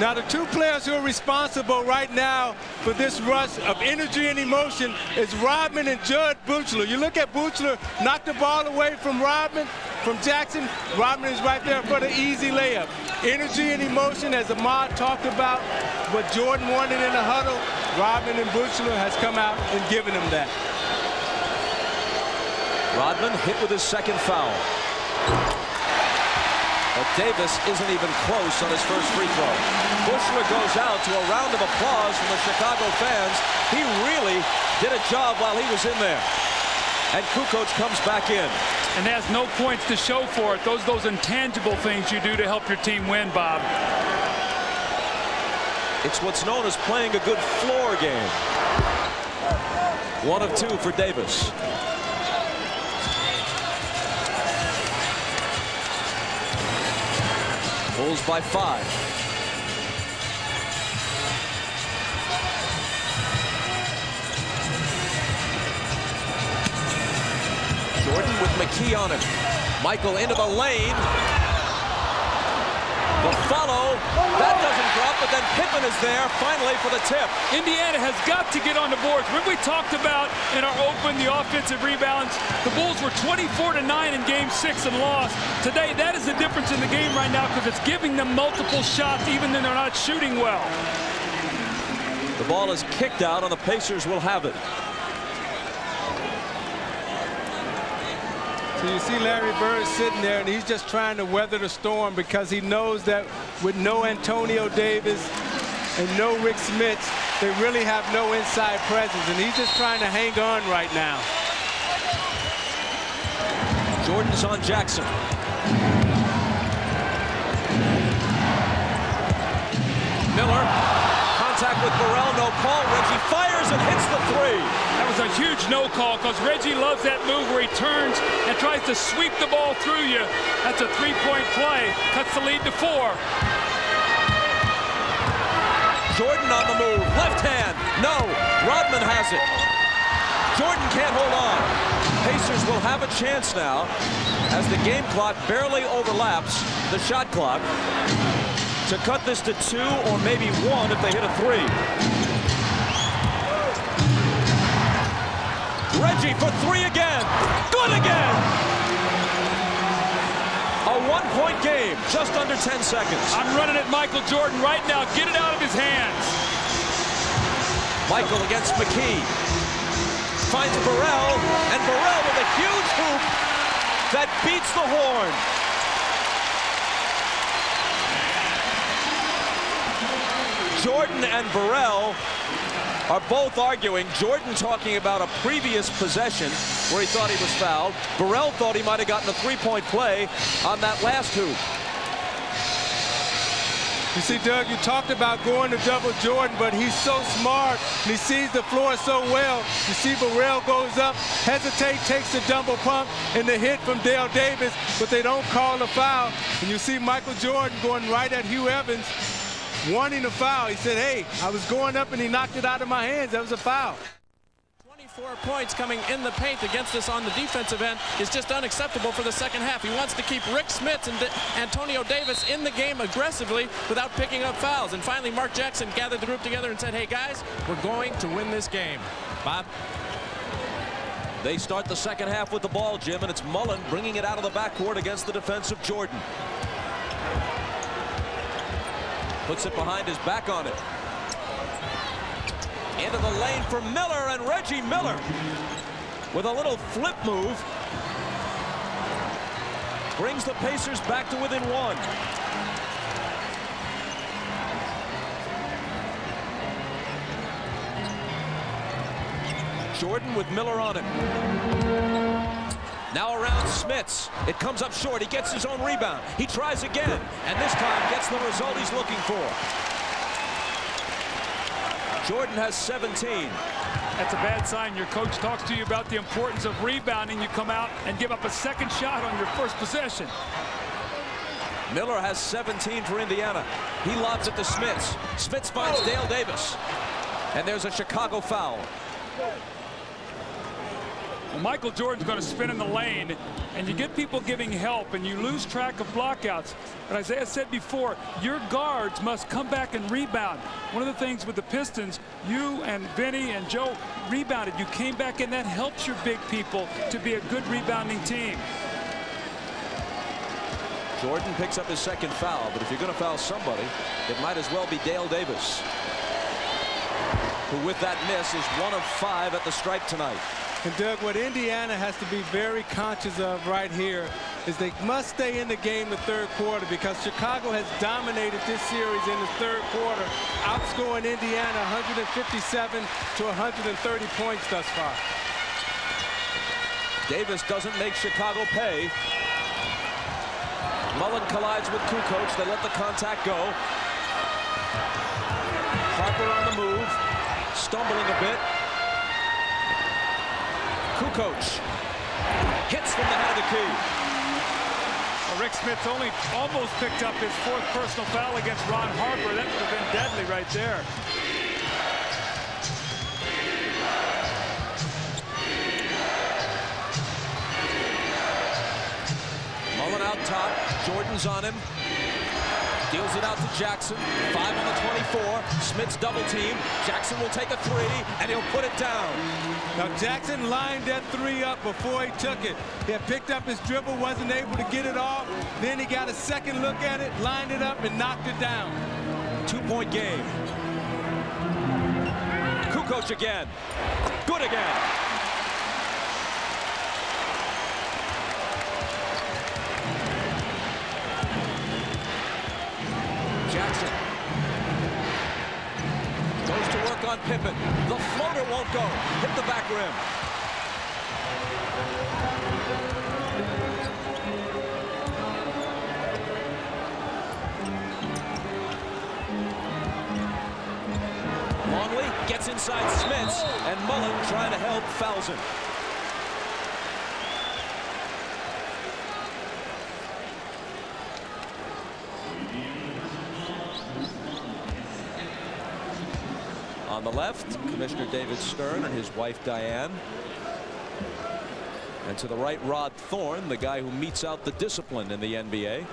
Now, the 2 players who are responsible right now for this rush of energy and emotion is Rodman and Jud Buechler. You look at Buechler, knock the ball away from Rodman, from Jackson. Rodman is right there for the easy layup. Energy and emotion, as Ahmad talked about, what Jordan wanted in the huddle, Rodman and Buechler has come out and given him that. Rodman hit with his second foul. But Davis isn't even close on his first free throw. Buechler goes out to a round of applause from the Chicago fans. He really did a job while he was in there. and Kukoc comes back in. And has no points to show for it. Those intangible things you do to help your team win, Bob. It's what's known as playing a good floor game. 1 of 2 for Davis. Bulls by 5. Jordan with McKee on him. Michael into the lane. The follow. That doesn't drop, but then Pippen is there finally for the tip. Indiana has got to get on the boards. Remember we talked about in our open the offensive rebounds. The Bulls were 24-9 in Game 6 and lost. Today, that is the difference in the game right now because it's giving them multiple shots even when they're not shooting well. The ball is kicked out, and the Pacers will have it. So you see Larry Bird sitting there, and he's just trying to weather the storm because he knows that with no Antonio Davis and no Rick Smits, they really have no inside presence, and he's just trying to hang on right now. Jordan's on Jackson. Miller, contact with Burrell, no call. Reggie fires and hits the 3. That was a huge no call because Reggie loves that move where he turns and tries to sweep the ball through you. That's a 3-point play. Cuts the lead to 4. Jordan on the move. Left hand. No. Rodman has it. Jordan can't hold on. Pacers will have a chance now as the game clock barely overlaps the shot clock to cut this to 2 or maybe 1 if they hit a 3. Reggie for 3 again. Good again. A 1-point game, just under 10 seconds. I'm running at Michael Jordan right now. Get it out of his hands. Michael against McKee. Finds Burrell, and Burrell with a huge hoop that beats the horn. Jordan and Burrell are both arguing. Jordan talking about a previous possession where he thought he was fouled. Burrell thought he might have gotten a 3-point play on that last hoop. You see, Doug, you talked about going to double Jordan, but he's so smart and he sees the floor so well. You see Burrell goes up, hesitate, takes the double pump and the hit from Dale Davis, but they don't call the foul. And you see Michael Jordan going right at Hugh Evans, wanting a foul. He said, hey, I was going up and he knocked it out of my hands. That was a foul. 24 points coming in the paint against us on the defensive end is just unacceptable for the second half. He wants to keep Rick Smits and Antonio Davis in the game aggressively without picking up fouls. And finally, Mark Jackson gathered the group together and said, hey, guys, we're going to win this game. Bob? They start the second half with the ball, Jim, and it's Mullen bringing it out of the backcourt against the defense of Jordan. Puts it behind his back on it. Into the lane for Miller, and Reggie Miller with a little flip move brings the Pacers back to within 1. Jordan with Miller on him. Now around Smits. It comes up short. He gets his own rebound. He tries again, and this time gets the result he's looking for. Jordan has 17. That's a bad sign. Your coach talks to you about the importance of rebounding. You come out and give up a second shot on your first possession. Miller has 17 for Indiana. He lobs it to Smits. Smits finds Dale Davis. And there's a Chicago foul. Well, Michael Jordan's going to spin in the lane, and you get people giving help, and you lose track of blockouts. But Isaiah said before, your guards must come back and rebound. One of the things with the Pistons, you and Vinny and Joe rebounded. You came back, and that helps your big people to be a good rebounding team. Jordan picks up his second foul, but if you're going to foul somebody, it might as well be Dale Davis, who with that miss is 1 of 5 at the stripe tonight. And Doug, what Indiana has to be very conscious of right here is they must stay in the game the third quarter, because Chicago has dominated this series in the third quarter, outscoring Indiana 157 to 130 points thus far. Davis doesn't make Chicago pay. Mullen collides with Kukoc. They let the contact go. Harper on the move, stumbling a bit. Kukoc hits from the head of the key. Well, Rick Smith only almost picked up his 4th personal foul against Ron Harper. That would have been deadly right there. Mullen out top. Jordan's on him. Deals it out to Jackson. 5 on the 24. Smith's double team. Jackson will take a 3, and he'll put it down. Now Jackson lined that 3 up before he took it. He had picked up his dribble, wasn't able to get it off. Then he got a second look at it, lined it up, and knocked it down. 2-point game. Kukoc again. Good again. Jackson goes to work on Pippen. The floater won't go. Hit the back rim. Longley gets inside Smits, and Mullen trying to help fouls him. On the left, Commissioner David Stern and his wife Diane. And to the right, Rod Thorne, the guy who metes out the discipline in the NBA.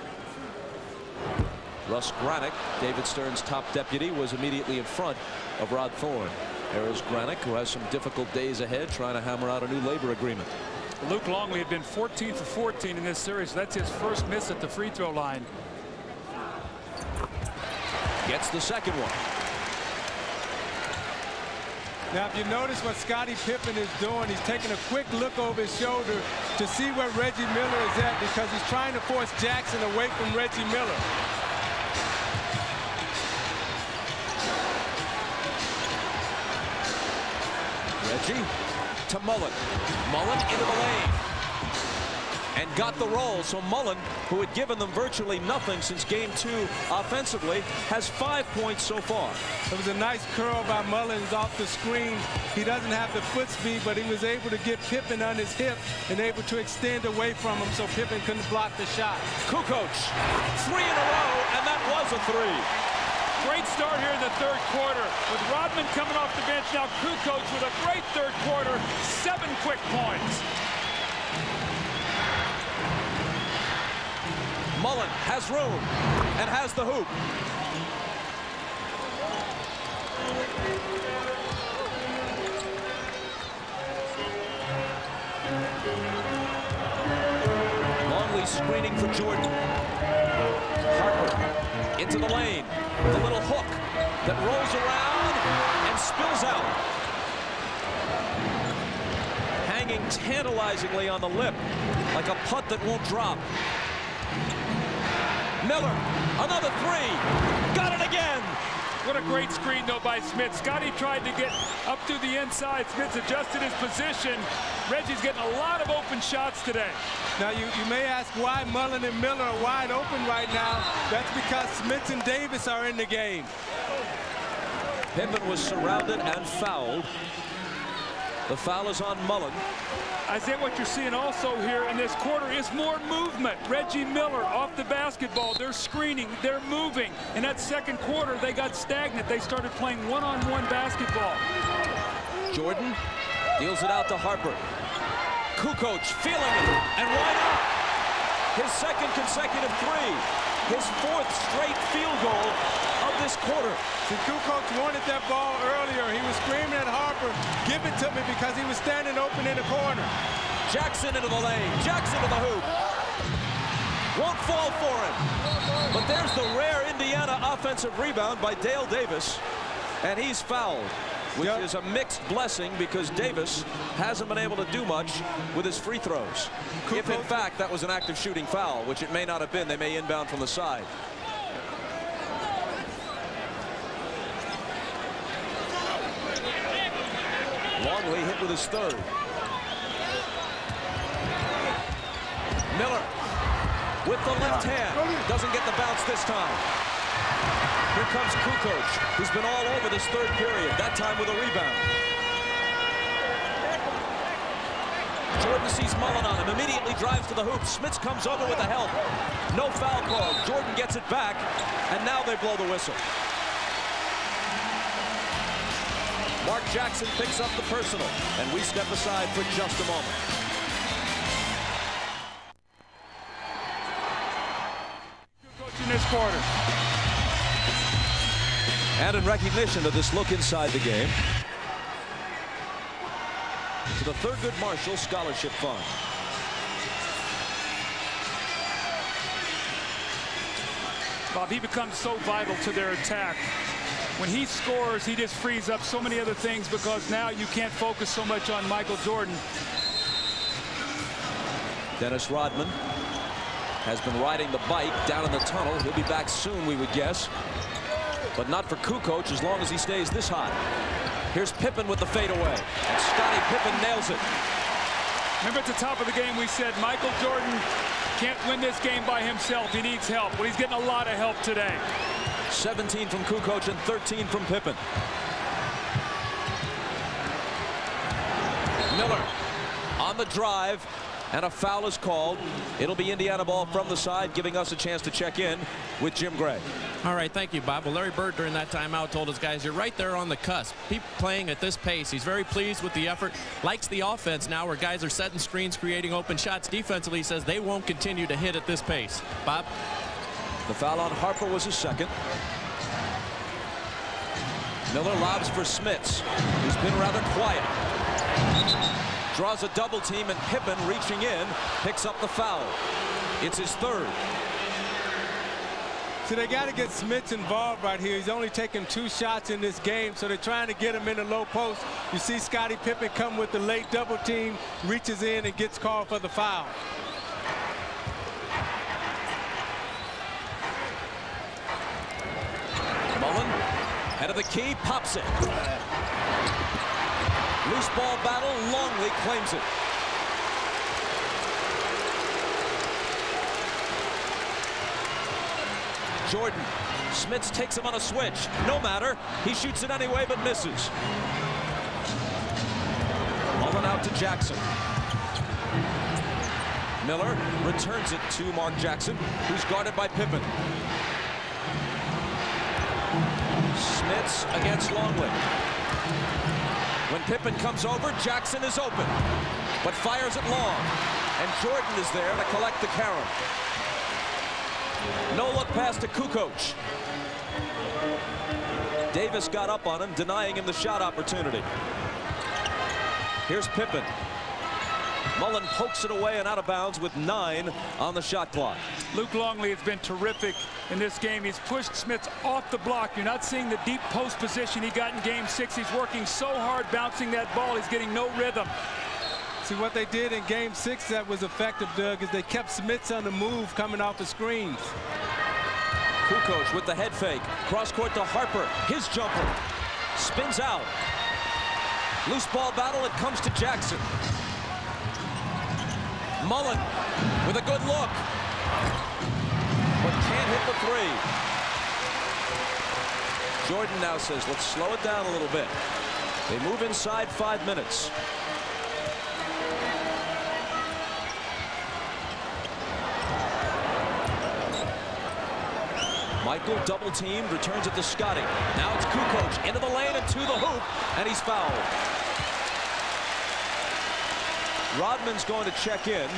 Russ Granick, David Stern's top deputy, was immediately in front of Rod Thorne. There is Granick, who has some difficult days ahead trying to hammer out a new labor agreement. Luke Longley had been 14 for 14 in this series. That's his first miss at the free throw line. Gets the second one. Now, if you notice what Scottie Pippen is doing, he's taking a quick look over his shoulder to see where Reggie Miller is at, because he's trying to force Jackson away from Reggie Miller. Reggie to Mullen. Mullen into the lane. And got the roll. So Mullen, who had given them virtually nothing since game 2 offensively, has 5 points so far. It was a nice curl by Mullins off the screen. He doesn't have the foot speed, but he was able to get Pippen on his hip and able to extend away from him so Pippen couldn't block the shot. Kukoc, 3 in a row, and that was a 3. Great start here in the 3rd quarter. With Rodman coming off the bench, now Kukoc with a great 3rd quarter. 7 quick points. Mullen has room and has the hoop. Longley screening for Jordan. Harper into the lane. The little hook that rolls around and spills out. Hanging tantalizingly on the lip like a putt that won't drop. Miller, another 3, got it again. What a great screen, though, by Smith. Scottie tried to get up to the inside. Smith adjusted his position. Reggie's getting a lot of open shots today. Now, you may ask why Mullen and Miller are wide open right now. That's because Smith and Davis are in the game. Pippen was surrounded and fouled. The foul is on Mullen. I think what you're seeing also here in this quarter is more movement. Reggie Miller off the basketball. They're screening. They're moving. In that 2nd quarter, they got stagnant. They started playing one-on-one basketball. Jordan deals it out to Harper. Kukoc feeling it, and why not? His 2nd consecutive 3. His 4th straight field goal of this quarter. See, Kukoc wanted that ball earlier. He was screaming at Harper, give it to me, because he was standing open in the corner. Jackson into the lane. Jackson to the hoop. Won't fall for him. But there's the rare Indiana offensive rebound by Dale Davis. And he's fouled, which is a mixed blessing because Davis hasn't been able to do much with his free throws. If, in fact, that was an active shooting foul, which it may not have been. They may inbound from the side. Longley hit with his 3rd. Miller with the left hand. Doesn't get the bounce this time. Here comes Kukoc, who's been all over this third period, that time with a rebound. Jordan sees Mullen on him, immediately drives to the hoop. Smits comes over with the help. No foul call. Jordan gets it back, and now they blow the whistle. Mark Jackson picks up the personal, and we step aside for just a moment. In this quarter. And in recognition of this look inside the game, to the Thurgood Marshall Scholarship Fund. Bob, he becomes so vital to their attack. When he scores, he just frees up so many other things because now you can't focus so much on Michael Jordan. Dennis Rodman has been riding the bike down in the tunnel. He'll be back soon, we would guess. But not for Kukoc as long as he stays this hot. Here's Pippen with the fadeaway. And Scottie Pippen nails it. Remember at the top of the game we said Michael Jordan can't win this game by himself. He needs help. Well, he's getting a lot of help today. 17 from Kukoc and 13 from Pippen. Miller on the drive, and a foul is called. It'll be Indiana ball from the side, giving us a chance to check in with Jim Gray. All right, thank you, Bob. Well, Larry Bird during that timeout told his guys, you're right there on the cusp. Keep playing at this pace. He's very pleased with the effort. Likes the offense now where guys are setting screens, creating open shots. Defensively, he says they won't continue to hit at this pace. Bob? The foul on Harper was his second. Miller lobs for Smits, who's been rather quiet. Draws a double team, and Pippen, reaching in, picks up the foul. It's his third. So they got to get Smits involved right here. He's only taken 2 shots in this game, so they're trying to get him in the low post. You see Scottie Pippen come with the late double team, reaches in and gets called for the foul. Mullen, head of the key, pops it. Loose ball battle, Longley claims it. Jordan, Smits takes him on a switch. No matter, he shoots it anyway but misses. Mullen out to Jackson. Miller returns it to Mark Jackson, who's guarded by Pippen. Smits against Longley. When Pippen comes over, Jackson is open, but fires it long. And Jordan is there to collect the carom. No look pass to Kukoc. Davis got up on him, denying him the shot opportunity. Here's Pippen. Mullen pokes it away and out of bounds with 9 on the shot clock. Luke Longley has been terrific in this game. He's pushed Smits off the block. You're not seeing the deep post position he got in game 6. He's working so hard bouncing that ball. He's getting no rhythm. See, what they did in game 6 that was effective, Doug, is they kept Smits on the move coming off the screens. Kukoc with the head fake. Cross court to Harper. His jumper. Spins out. Loose ball battle. It comes to Jackson. Mullen with a good look, but can't hit the 3. Jordan now says, let's slow it down a little bit. They move inside 5 minutes. Michael double teamed, returns it to Scottie. Now it's Kukoc into the lane and to the hoop, and he's fouled. Rodman's going to check in.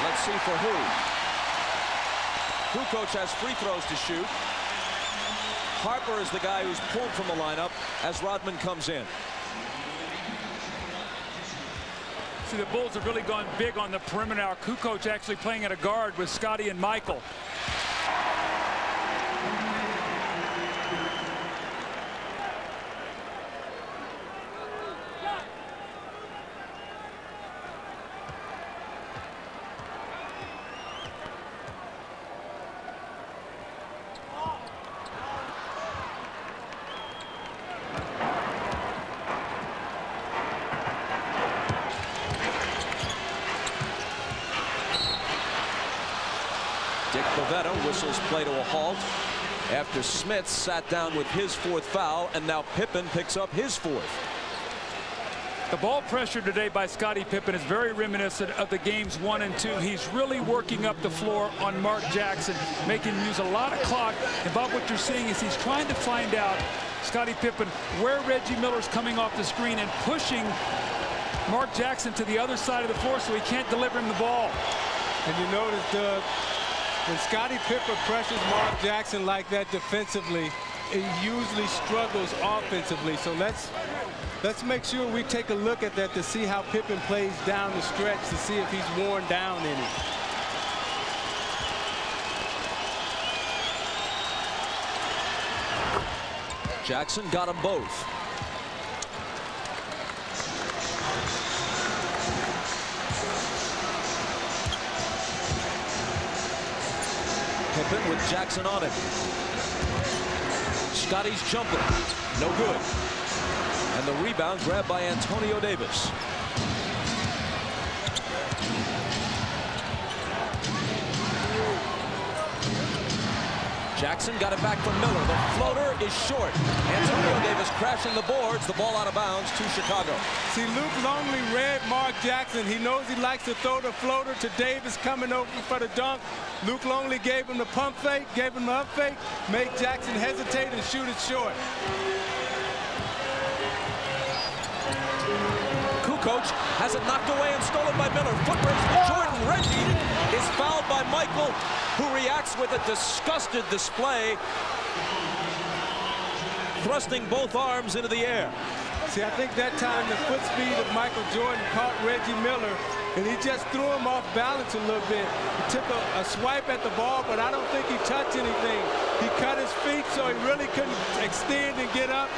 Let's see for who. Kukoc has free throws to shoot. Harper is the guy who's pulled from the lineup as Rodman comes in. See, the Bulls have really gone big on the perimeter now. Kukoc actually playing at a guard with Scottie and Michael. Pavetta whistles play to a halt after Smith sat down with his 4th foul, and now Pippen picks up his 4th. The ball pressure today by Scottie Pippen is very reminiscent of the games 1 and 2. He's really working up the floor on Mark Jackson, making him use a lot of clock. And Bob, what you're seeing is he's trying to find out, Scottie Pippen, where Reggie Miller's coming off the screen and pushing Mark Jackson to the other side of the floor so he can't deliver him the ball. And you notice, Doug, when Scottie Pippen pressures Mark Jackson like that defensively, he usually struggles offensively. So let's make sure we take a look at that to see how Pippen plays down the stretch, to see if he's worn down any. Jackson got them both. Pippen with Jackson on it. Scottie's jumper, no good. And the rebound grabbed by Antonio Davis. Jackson got it back from Miller. The floater is short. Antonio Davis crashing the boards. The ball out of bounds to Chicago. See, Luke Longley read Mark Jackson. He knows he likes to throw the floater to Davis coming over for the dunk. Luke Longley gave him the pump fake, gave him the up fake, made Jackson hesitate and shoot it short. Kukoc has it knocked away and stolen by Miller. Foot race for Jordan. Reggie is fouled by Michael, who reacts with a disgusted display, thrusting both arms into the air. See, I think that time the foot speed of Michael Jordan caught Reggie Miller, and he just threw him off balance a little bit. He took a swipe at the ball, but I don't think he touched anything. He cut his feet, so he really couldn't extend and get up.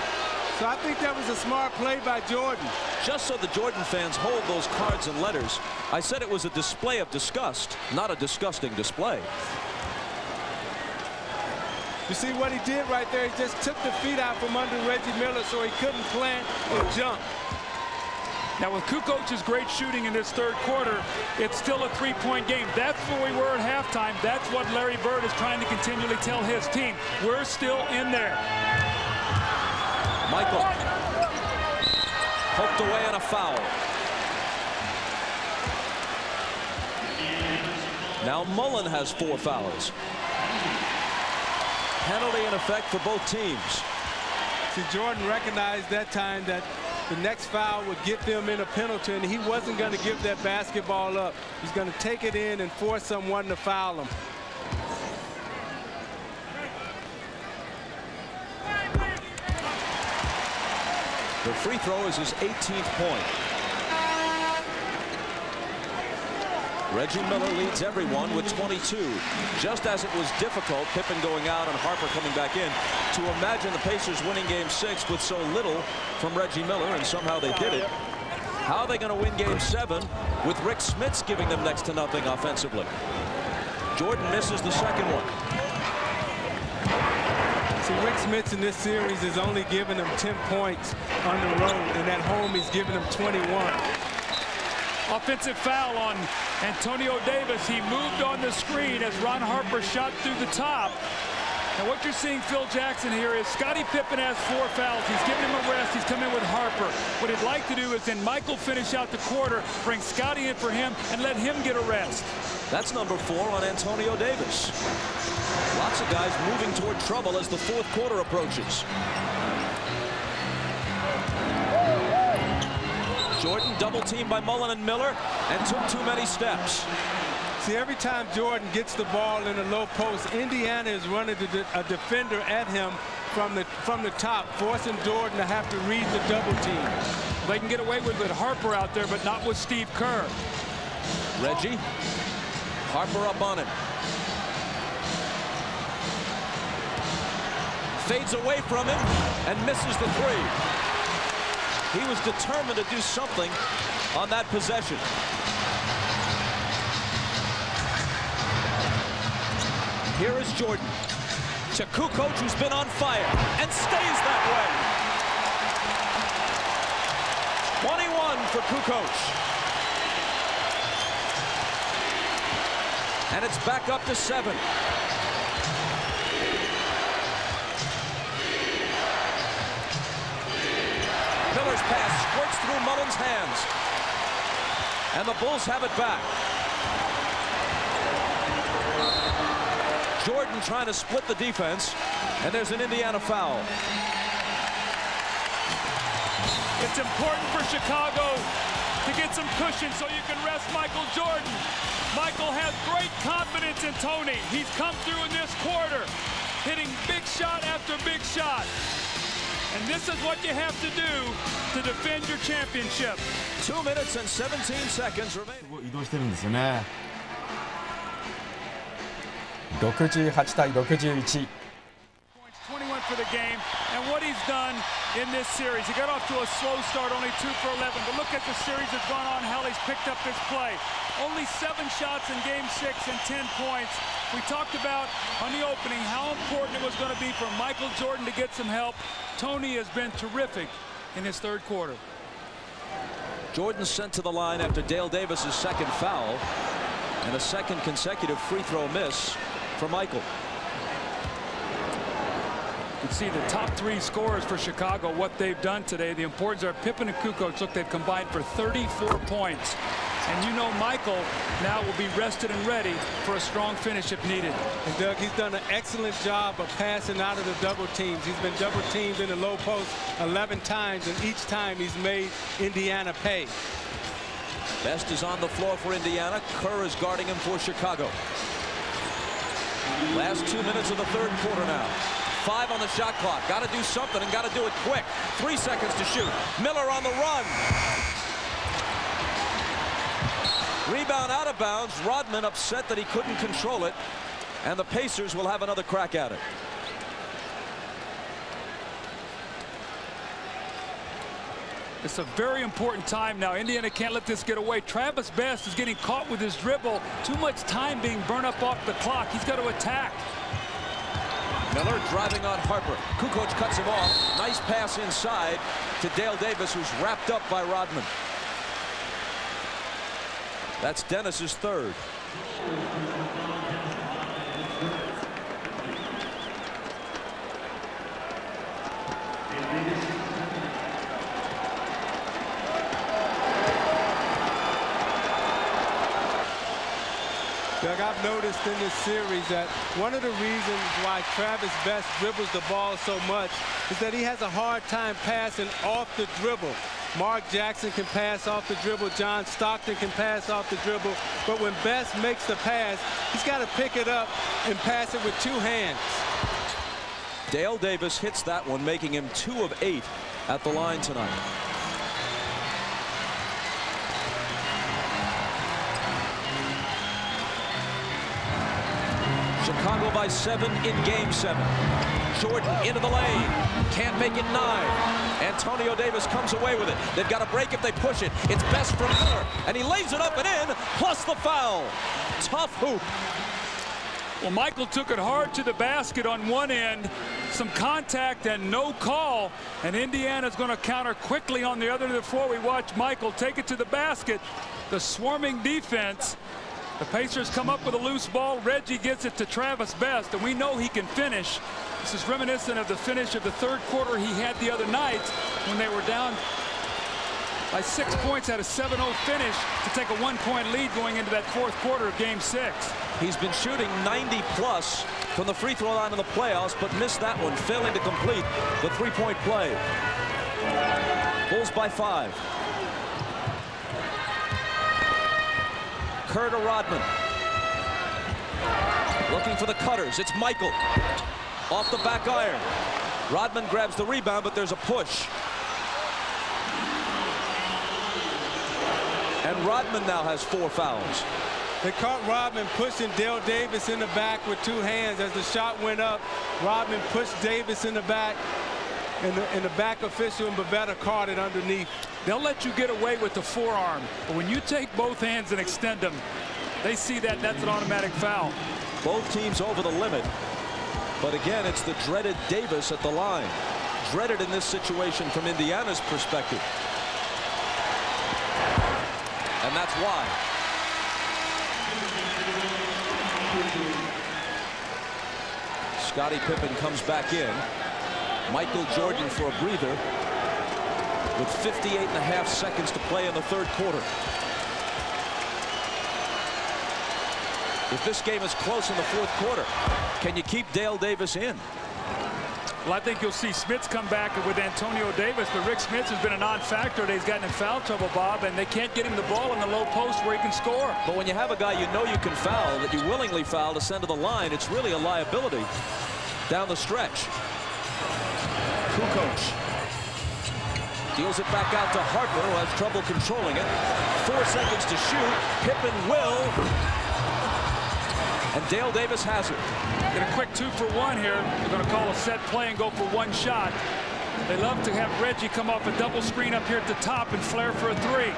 So I think that was a smart play by Jordan. Just so the Jordan fans hold those cards and letters, I said it was a display of disgust, not a disgusting display. You see what he did right there? He just took the feet out from under Reggie Miller so he couldn't plant or jump. Now, with Kukoc's great shooting in this third quarter, it's still a three-point game. That's where we were at halftime. That's what Larry Bird is trying to continually tell his team. We're still in there. Michael poked away on a foul. Now Mullen has 4 fouls. Penalty in effect for both teams. See, Jordan recognized that time that the next foul would get them in a penalty, and he wasn't going to give that basketball up. He's going to take it in and force someone to foul him. The free throw is his 18th point. Reggie Miller leads everyone with 22. Just as it was difficult, Pippen going out and Harper coming back in, to imagine the Pacers winning Game 6 with so little from Reggie Miller, and somehow they did it. How are they going to win Game 7 with Rick Smits giving them next to nothing offensively? Jordan misses the second one. See, Rick Smits in this series has only given them 10 points on the road, and at home he's given them 21. Offensive foul on Antonio Davis. He moved on the screen as Ron Harper shot through the top. Now what you're seeing Phil Jackson here is Scottie Pippen has 4 fouls. He's giving him a rest. He's coming with Harper. What he'd like to do is then Michael finish out the quarter, bring Scottie in for him, and let him get a rest. That's number 4 on Antonio Davis. Lots of guys moving toward trouble as the fourth quarter approaches. Jordan double teamed by Mullen and Miller and took too many steps. See, every time Jordan gets the ball in the low post, Indiana is running a defender at him from the top, forcing Jordan to have to read the double team. They can get away with Harper out there, but not with Steve Kerr. Reggie, Harper up on him. Fades away from him and misses the 3. He was determined to do something on that possession. Here is Jordan to Kukoc, who's been on fire and stays that way. 21 for Kukoc. And it's back up to 7. Miller's pass squirts through Mullen's hands. And the Bulls have it back. Jordan trying to split the defense. And there's an Indiana foul. It's important for Chicago to get some cushion so you can rest Michael Jordan. Michael has great confidence in Tony. He's come through in this quarter, hitting big shot after big shot. And this is what you have to do to defend your championship. 2 minutes and 17 seconds remaining. 移動してるんですよね。68対61。 21 for the game, and what he's done in this series. He got off to a slow start, only 2 for 11, but look at the series that's gone on, how he's picked up this play. Only 7 shots in game 6 and 10 points. We talked about on the opening how important it was going to be for Michael Jordan to get some help. Tony has been terrific in his third quarter. Jordan sent to the line after Dale Davis's second foul, and a second consecutive free throw miss for Michael. You can see the top 3 scorers for Chicago, what they've done today. The importance are Pippen and Kukoc. Look, they've combined for 34 points. And you know Michael now will be rested and ready for a strong finish if needed. And Doug, he's done an excellent job of passing out of the double teams. He's been double teamed in the low post 11 times, and each time he's made Indiana pay. Best is on the floor for Indiana. Kerr is guarding him for Chicago. Last 2 minutes of the third quarter now. 5 on the shot clock. Got to do something and got to do it quick. 3 seconds to shoot. Miller on the run. Rebound out of bounds. Rodman upset that he couldn't control it. And the Pacers will have another crack at it. It's a very important time now. Indiana can't let this get away. Travis Best is getting caught with his dribble. Too much time being burned up off the clock. He's got to attack. Miller driving on Harper. Kukoc cuts him off. Nice pass inside to Dale Davis, who's wrapped up by Rodman. That's Dennis's third. Doug, I've noticed in this series that one of the reasons why Travis Best dribbles the ball so much is that he has a hard time passing off the dribble. Mark Jackson can pass off the dribble. John Stockton can pass off the dribble. But when Best makes the pass, he's got to pick it up and pass it with 2 hands. Dale Davis hits that one, making him 2 of 8 at the line tonight. Chicago by 7 in game 7. Jordan into the lane. Can't make it 9. Antonio Davis comes away with it. They've got a break if they push it. It's Best from Miller. And he lays it up and in, plus the foul. Tough hoop. Well, Michael took it hard to the basket on one end. Some contact and no call. And Indiana's going to counter quickly on the other end of the floor. We watch Michael take it to the basket. The swarming defense. The Pacers come up with a loose ball. Reggie gets it to Travis Best, and we know he can finish. This is reminiscent of the finish of the third quarter he had the other night when they were down by 6 points, had a 7-0 finish to take a 1-point lead going into that fourth quarter of game 6. He's been shooting 90+ from the free throw line in the playoffs, but missed that one, failing to complete the 3-point play. Bulls by 5. Kerr to Rodman. Looking for the cutters. It's Michael. Off the back iron. Rodman grabs the rebound, but there's a push. And Rodman now has 4 fouls. They caught Rodman pushing Dale Davis in the back with 2 hands. As the shot went up, Rodman pushed Davis in the back, and the back official and Bavetta caught it underneath. They'll let you get away with the forearm, but when you take both hands and extend them, they see that that's an automatic foul. Both teams over the limit, but again, it's the dreaded Davis at the line. Dreaded in this situation from Indiana's perspective. And that's why. Scottie Pippen comes back in. Michael Jordan for a breather with 58.5 seconds to play in the third quarter. If this game is close in the fourth quarter, can you keep Dale Davis in? Well, I think you'll see Smits come back with Antonio Davis, but Rick Smits has been a non-factor. He's gotten in foul trouble, Bob, and they can't get him the ball in the low post where he can score. But when you have a guy you know you can foul, that you willingly foul to send to the line, it's really a liability down the stretch. Kukoc deals it back out to Harper, who has trouble controlling it. 4 seconds to shoot. Pippen will. And Dale Davis has it. Get a quick 2-for-1 here. They're going to call a set play and go for one shot. They love to have Reggie come off a double screen up here at the top and flare for a three.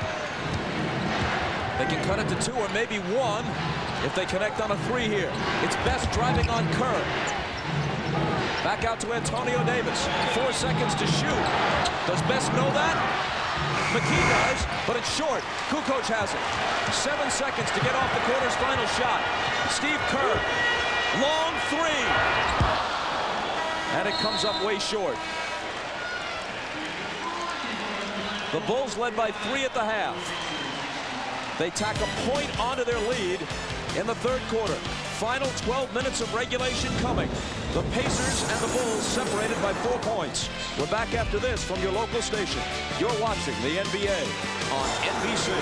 They can cut it to 2 or maybe 1 if they connect on a 3 here. It's Best driving on Kerr. Back out to Antonio Davis. 4 seconds to shoot. Does Best know that? McKee does, but it's short. Kukoc has it. 7 seconds to get off the quarter's final shot. Steve Kerr, long 3. And it comes up way short. The Bulls led by 3 at the half. They tack a point onto their lead in the third quarter. Final 12 minutes of regulation coming. The Pacers and the Bulls separated by 4 points. We're back after this from your local station. You're watching the NBA on NBC.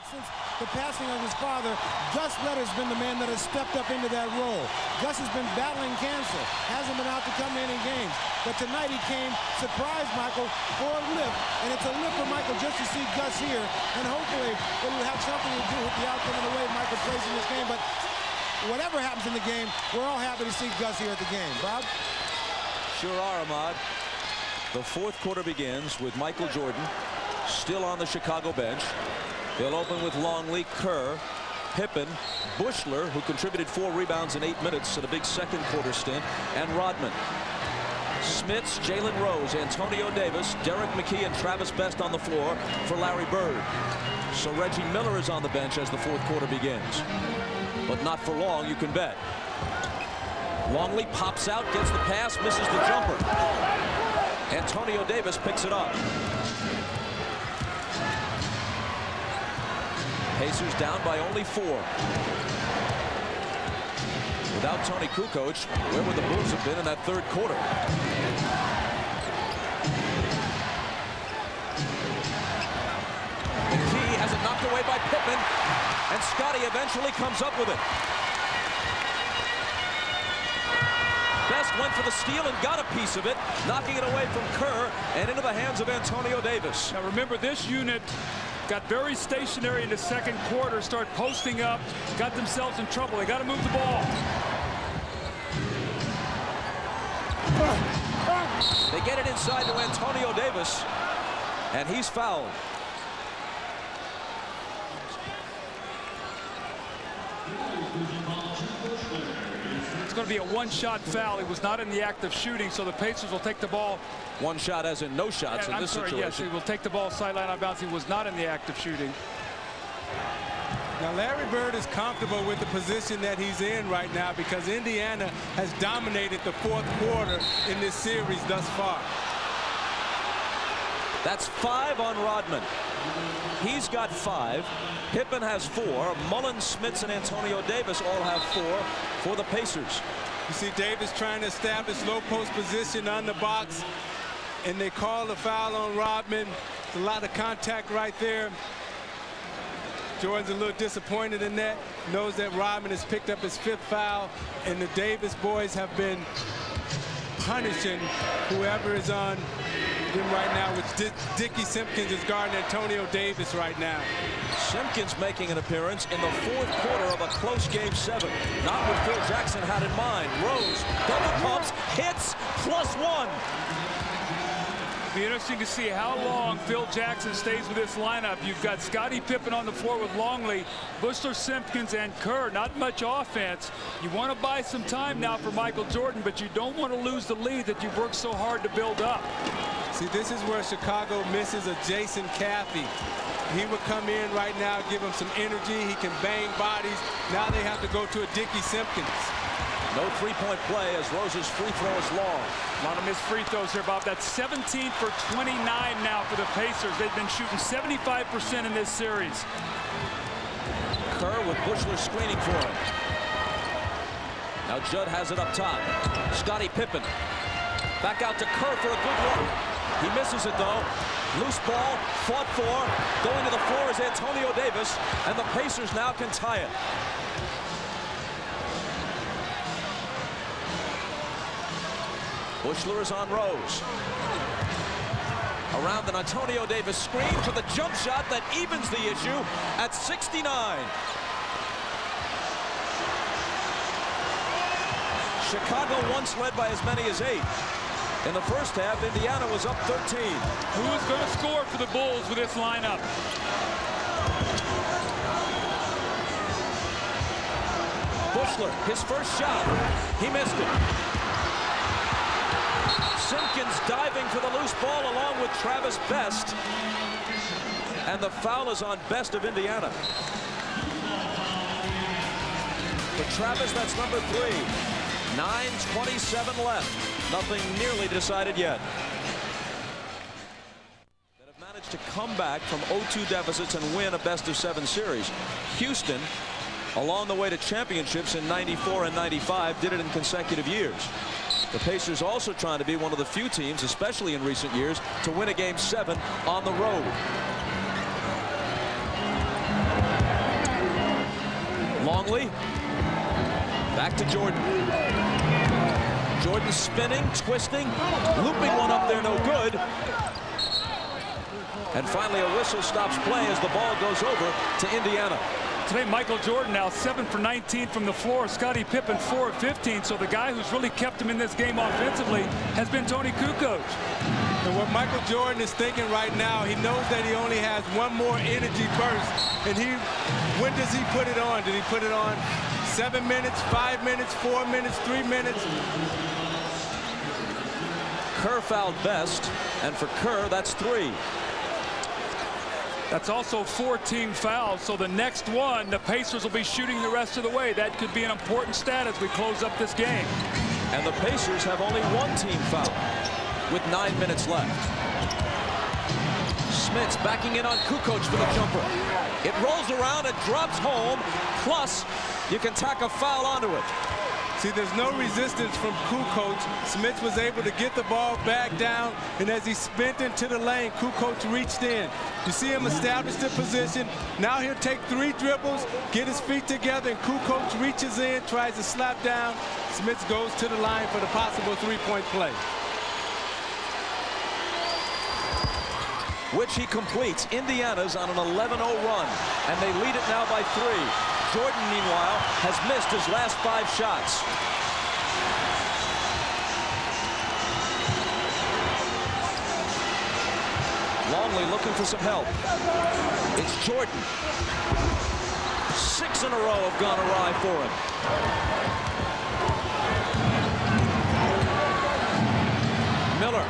Since the passing of his father, Gus Letter's been the man that has stepped up into that role. Gus has been battling cancer, hasn't been out to come in games. But tonight he came, surprised Michael for a lift, and it's a lift for Michael just to see Gus here, and hopefully it will have something to do with the outcome of the way Michael plays in this game. But whatever happens in the game, we're all happy to see Gus here at the game. Bob? Sure are, Ahmad. The fourth quarter begins with Michael Jordan still on the Chicago bench. They'll open with Longley, Kerr, Pippen, Bushler, who contributed 4 rebounds in 8 minutes at a big second quarter stint, and Rodman. Smits, Jalen Rose, Antonio Davis, Derek McKee, and Travis Best on the floor for Larry Bird. So Reggie Miller is on the bench as the fourth quarter begins. But not for long, you can bet. Longley pops out, gets the pass, misses the jumper. Antonio Davis picks it up. Pacers down by only 4. Without Tony Kukoc, where would the Bulls have been in that third quarter? McKee has it knocked away by Pippen, and Scottie eventually comes up with it. Best went for the steal and got a piece of it, knocking it away from Kerr and into the hands of Antonio Davis. Now remember, this unit got very stationary in the second quarter, start posting up, got themselves in trouble. They got to move the ball. They get it inside to Antonio Davis, and he's fouled. It's going to be a one-shot foul. He was not in the act of shooting, so the Pacers will take the ball. One shot as in no shots in this situation. Yes, he will take the ball sideline out of bounds. He was not in the act of shooting. Now Larry Bird is comfortable with the position that he's in right now because Indiana has dominated the fourth quarter in this series thus far. That's 5 on Rodman. He's got 5. Pippen has 4. Mullins, Smits, and Antonio Davis all have 4 for the Pacers. You see Davis trying to establish low post position on the box, and they call the foul on Rodman. It's a lot of contact right there. Jordan's a little disappointed in that. Knows that Rodman has picked up his 5th foul, and the Davis boys have been punishing whoever is on them right now, which Dickie Simpkins is guarding Antonio Davis right now. Simpkins making an appearance in the fourth quarter of a close game 7. Not what Phil Jackson had in mind. Rose, double pumps, hits, +1. It'll be interesting to see how long Phil Jackson stays with this lineup. You've got Scottie Pippen on the floor with Longley, Bushler, Simpkins, and Kerr. Not much offense. You want to buy some time now for Michael Jordan, but you don't want to lose the lead that you've worked so hard to build up. See, this is where Chicago misses a Jason Caffey. He would come in right now, give him some energy. He can bang bodies. Now they have to go to a Dickie Simpkins. No three-point play as Rose's free throw is long. A lot of missed free throws here, Bob. That's 17 for 29 now for the Pacers. They've been shooting 75% in this series. Kerr with Buechler screening for him. Now Judd has it up top. Scottie Pippen. Back out to Kerr for a good look. He misses it though. Loose ball, fought for. Going to the floor is Antonio Davis, and the Pacers now can tie it. Buechler is on Rose. Around an Antonio Davis screen for the jump shot that evens the issue at 69. Chicago once led by as many as 8. In the first half, Indiana was up 13. Who is going to score for the Bulls with this lineup? Buechler, his first shot. He missed it. Simpkins diving for the loose ball along with Travis Best. And the foul is on Best of Indiana. For Travis, that's number 3. 9:27 left. Nothing nearly decided yet. That have managed to come back from 0-2 deficits and win a best-of-7 series. Houston, along the way to championships in '94 and '95, did it in consecutive years. The Pacers also trying to be one of the few teams, especially in recent years, to win a Game 7 on the road. Longley. Back to Jordan. Jordan spinning, twisting, looping one up there, no good. And finally a whistle stops play as the ball goes over to Indiana. Today, Michael Jordan now 7 for 19 from the floor. Scottie Pippen 4 of 15. So the guy who's really kept him in this game offensively has been Toni Kukoc. And what Michael Jordan is thinking right now, he knows that he only has one more energy burst. And when does he put it on? Did he put it on 7 minutes, 5 minutes, 4 minutes, 3 minutes? Kerr fouled Best, and for Kerr, that's 3. That's also 14 fouls, so the next one, the Pacers will be shooting the rest of the way. That could be an important stat as we close up this game. And the Pacers have only 1 team foul with 9 minutes left. Smits backing in on Kukoc for the jumper. It rolls around and drops home, plus you can tack a foul onto it. See, there's no resistance from Kukoc. Smits was able to get the ball back down, and as he spent into the lane, Kukoc reached in. You see him establish the position. Now he'll take 3 dribbles, get his feet together, and Kukoc reaches in, tries to slap down. Smits goes to the line for the possible 3-point play. Which he completes. Indiana's on an 11-0 run, and they lead it now by 3. Jordan, meanwhile, has missed his last 5 shots. Longley looking for some help. It's Jordan. 6 in a row have gone awry for him. Miller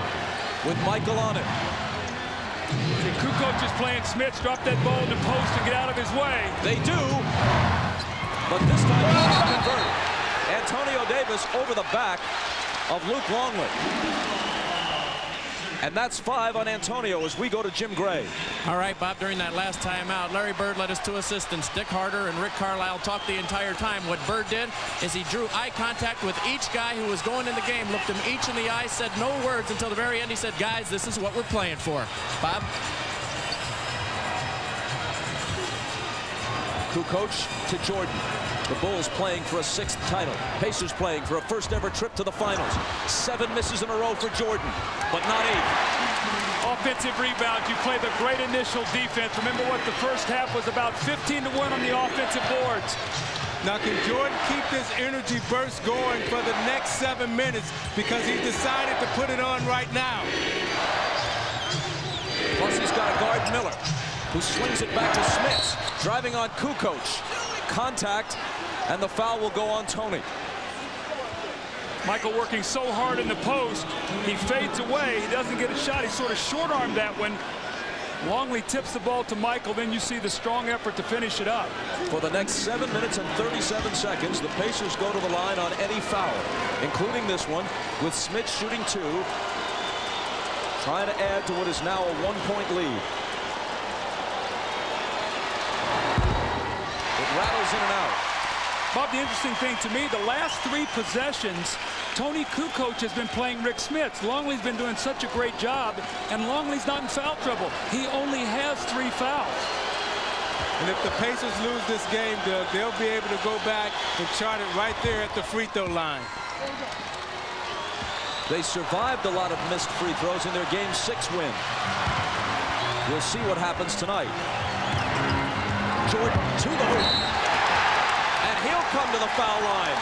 with Michael on it. Kukoc is playing Smits. Drop that ball in the post and get out of his way. They do, but this time he can't convert. Antonio Davis over the back of Luke Longley. And that's 5 on Antonio as we go to Jim Gray. All right, Bob, during that last timeout, Larry Bird led his 2 assistants. Dick Harder and Rick Carlisle talked the entire time. What Bird did is he drew eye contact with each guy who was going in the game, looked them each in the eye, said no words until the very end. He said, guys, this is what we're playing for. Bob? Kukoc to Jordan. The Bulls playing for a 6th title. Pacers playing for a first-ever trip to the finals. 7 misses in a row for Jordan, but not 8. Offensive rebounds. You play the great initial defense. Remember what the first half was about, 15-1 on the offensive boards. Now, can Jordan keep this energy burst going for the next 7 minutes? Because he decided to put it on right now. Plus, he's got to guard Miller, who swings it back to Smits. Driving on Kukoc. Contact, and the foul will go on Tony. Michael working so hard in the post, he fades away. He doesn't get a shot. He sort of short-armed that one. Longley tips the ball to Michael. Then you see the strong effort to finish it up. For the next 7 minutes and 37 seconds, the Pacers go to the line on any foul, including this one, with Smith shooting 2, trying to add to what is now a 1-point lead. It rattles in and out. Bob, the interesting thing to me, the last 3 possessions, Tony Kukoc has been playing Rick Smits. Longley's been doing such a great job, and Longley's not in foul trouble. He only has 3 fouls. And if the Pacers lose this game, Doug, they'll be able to go back and chart it right there at the free throw line. They survived a lot of missed free throws in their Game 6 win. We'll see what happens tonight. Jordan to the hoop. And he'll come to the foul line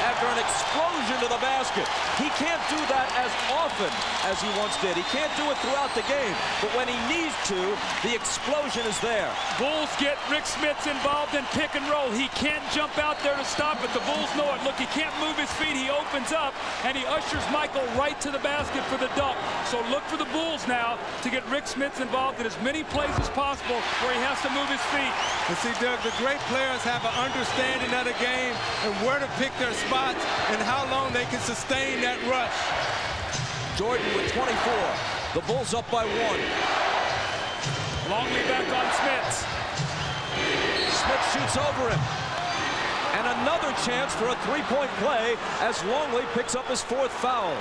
after an explosion to the basket. He can't do that as often as he once did. He can't do it throughout the game. But when he needs to, the explosion is there. Bulls get Rick Smits involved in pick and roll. He can't jump out there to stop it. The Bulls know it. Look, he can't move his feet. He opens up, and he ushers Michael right to the basket for the dunk. So look for the Bulls now to get Rick Smits involved in as many plays as possible where he has to move his feet. And see, Doug, the great players have an understanding of the game and where to pick their spots and how long they can sustain that rush. Jordan with 24. The Bulls up by 1. Longley back on Smits. Smith shoots over him. And another chance for a 3-point play as Longley picks up his 4th foul.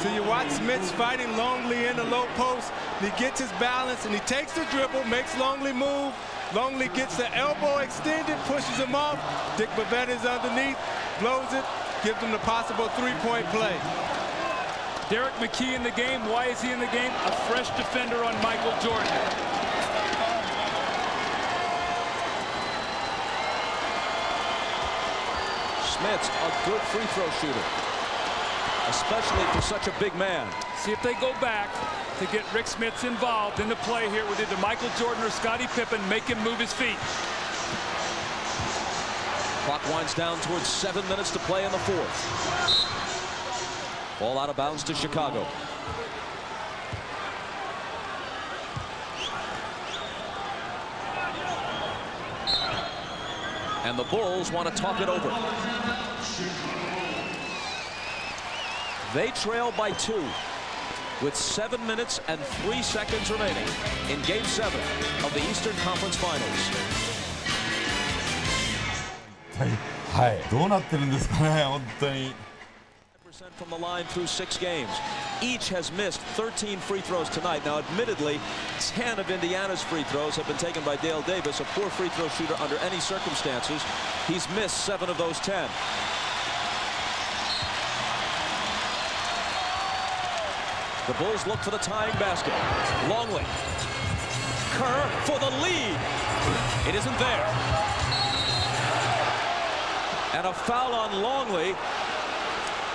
So you watch Smits fighting Longley in the low post. He gets his balance and he takes the dribble, makes Longley move. Longley gets the elbow extended, pushes him off. Dick Bavetta is underneath, blows it, gives him the possible 3-point play. Derek McKee in the game. Why is he in the game? A fresh defender on Michael Jordan. Smits, a good free throw shooter, especially for such a big man. See if they go back to get Rick Smits involved in the play here with either Michael Jordan or Scottie Pippen. Make him move his feet. Clock winds down towards 7 minutes to play in the 4th. Ball out of bounds to Chicago. And the Bulls want to talk it over. They trail by 2 with 7 minutes and 3 seconds remaining in Game 7 of the Eastern Conference Finals. はい、どうなってるんですかね、本当に。 From the line through 6 games. Each has missed 13 free throws tonight. Now, admittedly, 10 of Indiana's free throws have been taken by Dale Davis, a poor free throw shooter under any circumstances. He's missed 7 of those 10. The Bulls look for the tying basket. Longley. Kerr for the lead. It isn't there. And a foul on Longley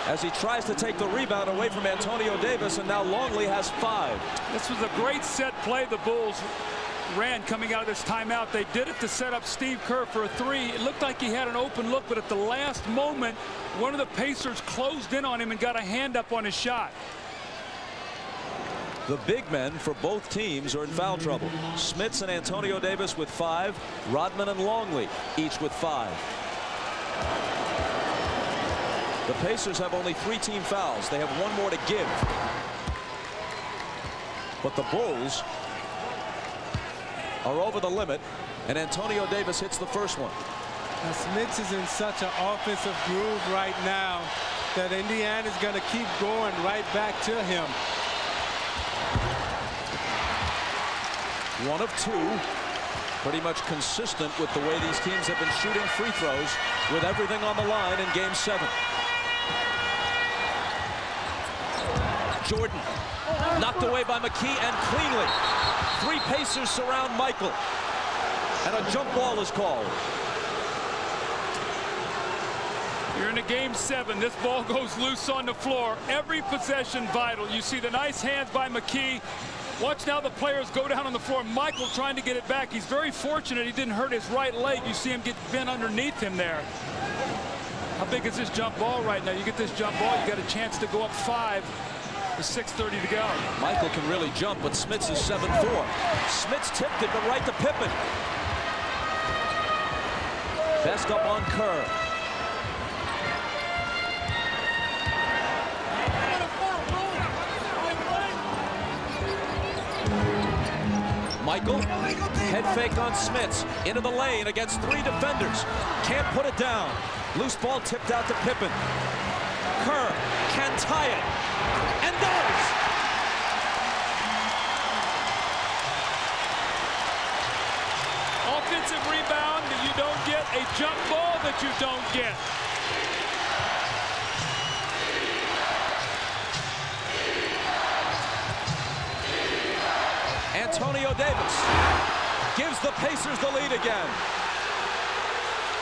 as he tries to take the rebound away from Antonio Davis, and now Longley has 5. This was a great set play the Bulls ran coming out of this timeout. They did it to set up Steve Kerr for a 3. It looked like he had an open look, but at the last moment, one of the Pacers closed in on him and got a hand up on his shot. The big men for both teams are in foul trouble. Smits and Antonio Davis with 5. Rodman and Longley each with 5. The Pacers have only 3 team fouls. They have 1 more to give. But the Bulls are over the limit, and Antonio Davis hits the first one. Now, Smits is in such an offensive groove right now that Indiana's going to keep going right back to him. 1 of 2. Pretty much consistent with the way these teams have been shooting free throws with everything on the line in Game 7. Jordan knocked away by McKee and cleanly. 3 Pacers surround Michael. And a jump ball is called. You're in a Game 7. This ball goes loose on the floor. Every possession vital. You see the nice hands by McKee. Watch now the players go down on the floor. Michael trying to get it back. He's very fortunate he didn't hurt his right leg. You see him get bent underneath him there. How big is this jump ball right now? You get this jump ball, you got a chance to go up 5 with 6:30 to go. Michael can really jump, but Smits is 7'4". Smits tipped it, but right to Pippen. Best up on Kerr. Michael, head fake on Smits, into the lane against 3 defenders. Can't put it down. Loose ball tipped out to Pippen. Kerr can tie it, and does! Offensive rebound that you don't get, a jump ball that you don't get. Antonio Davis gives the Pacers the lead again.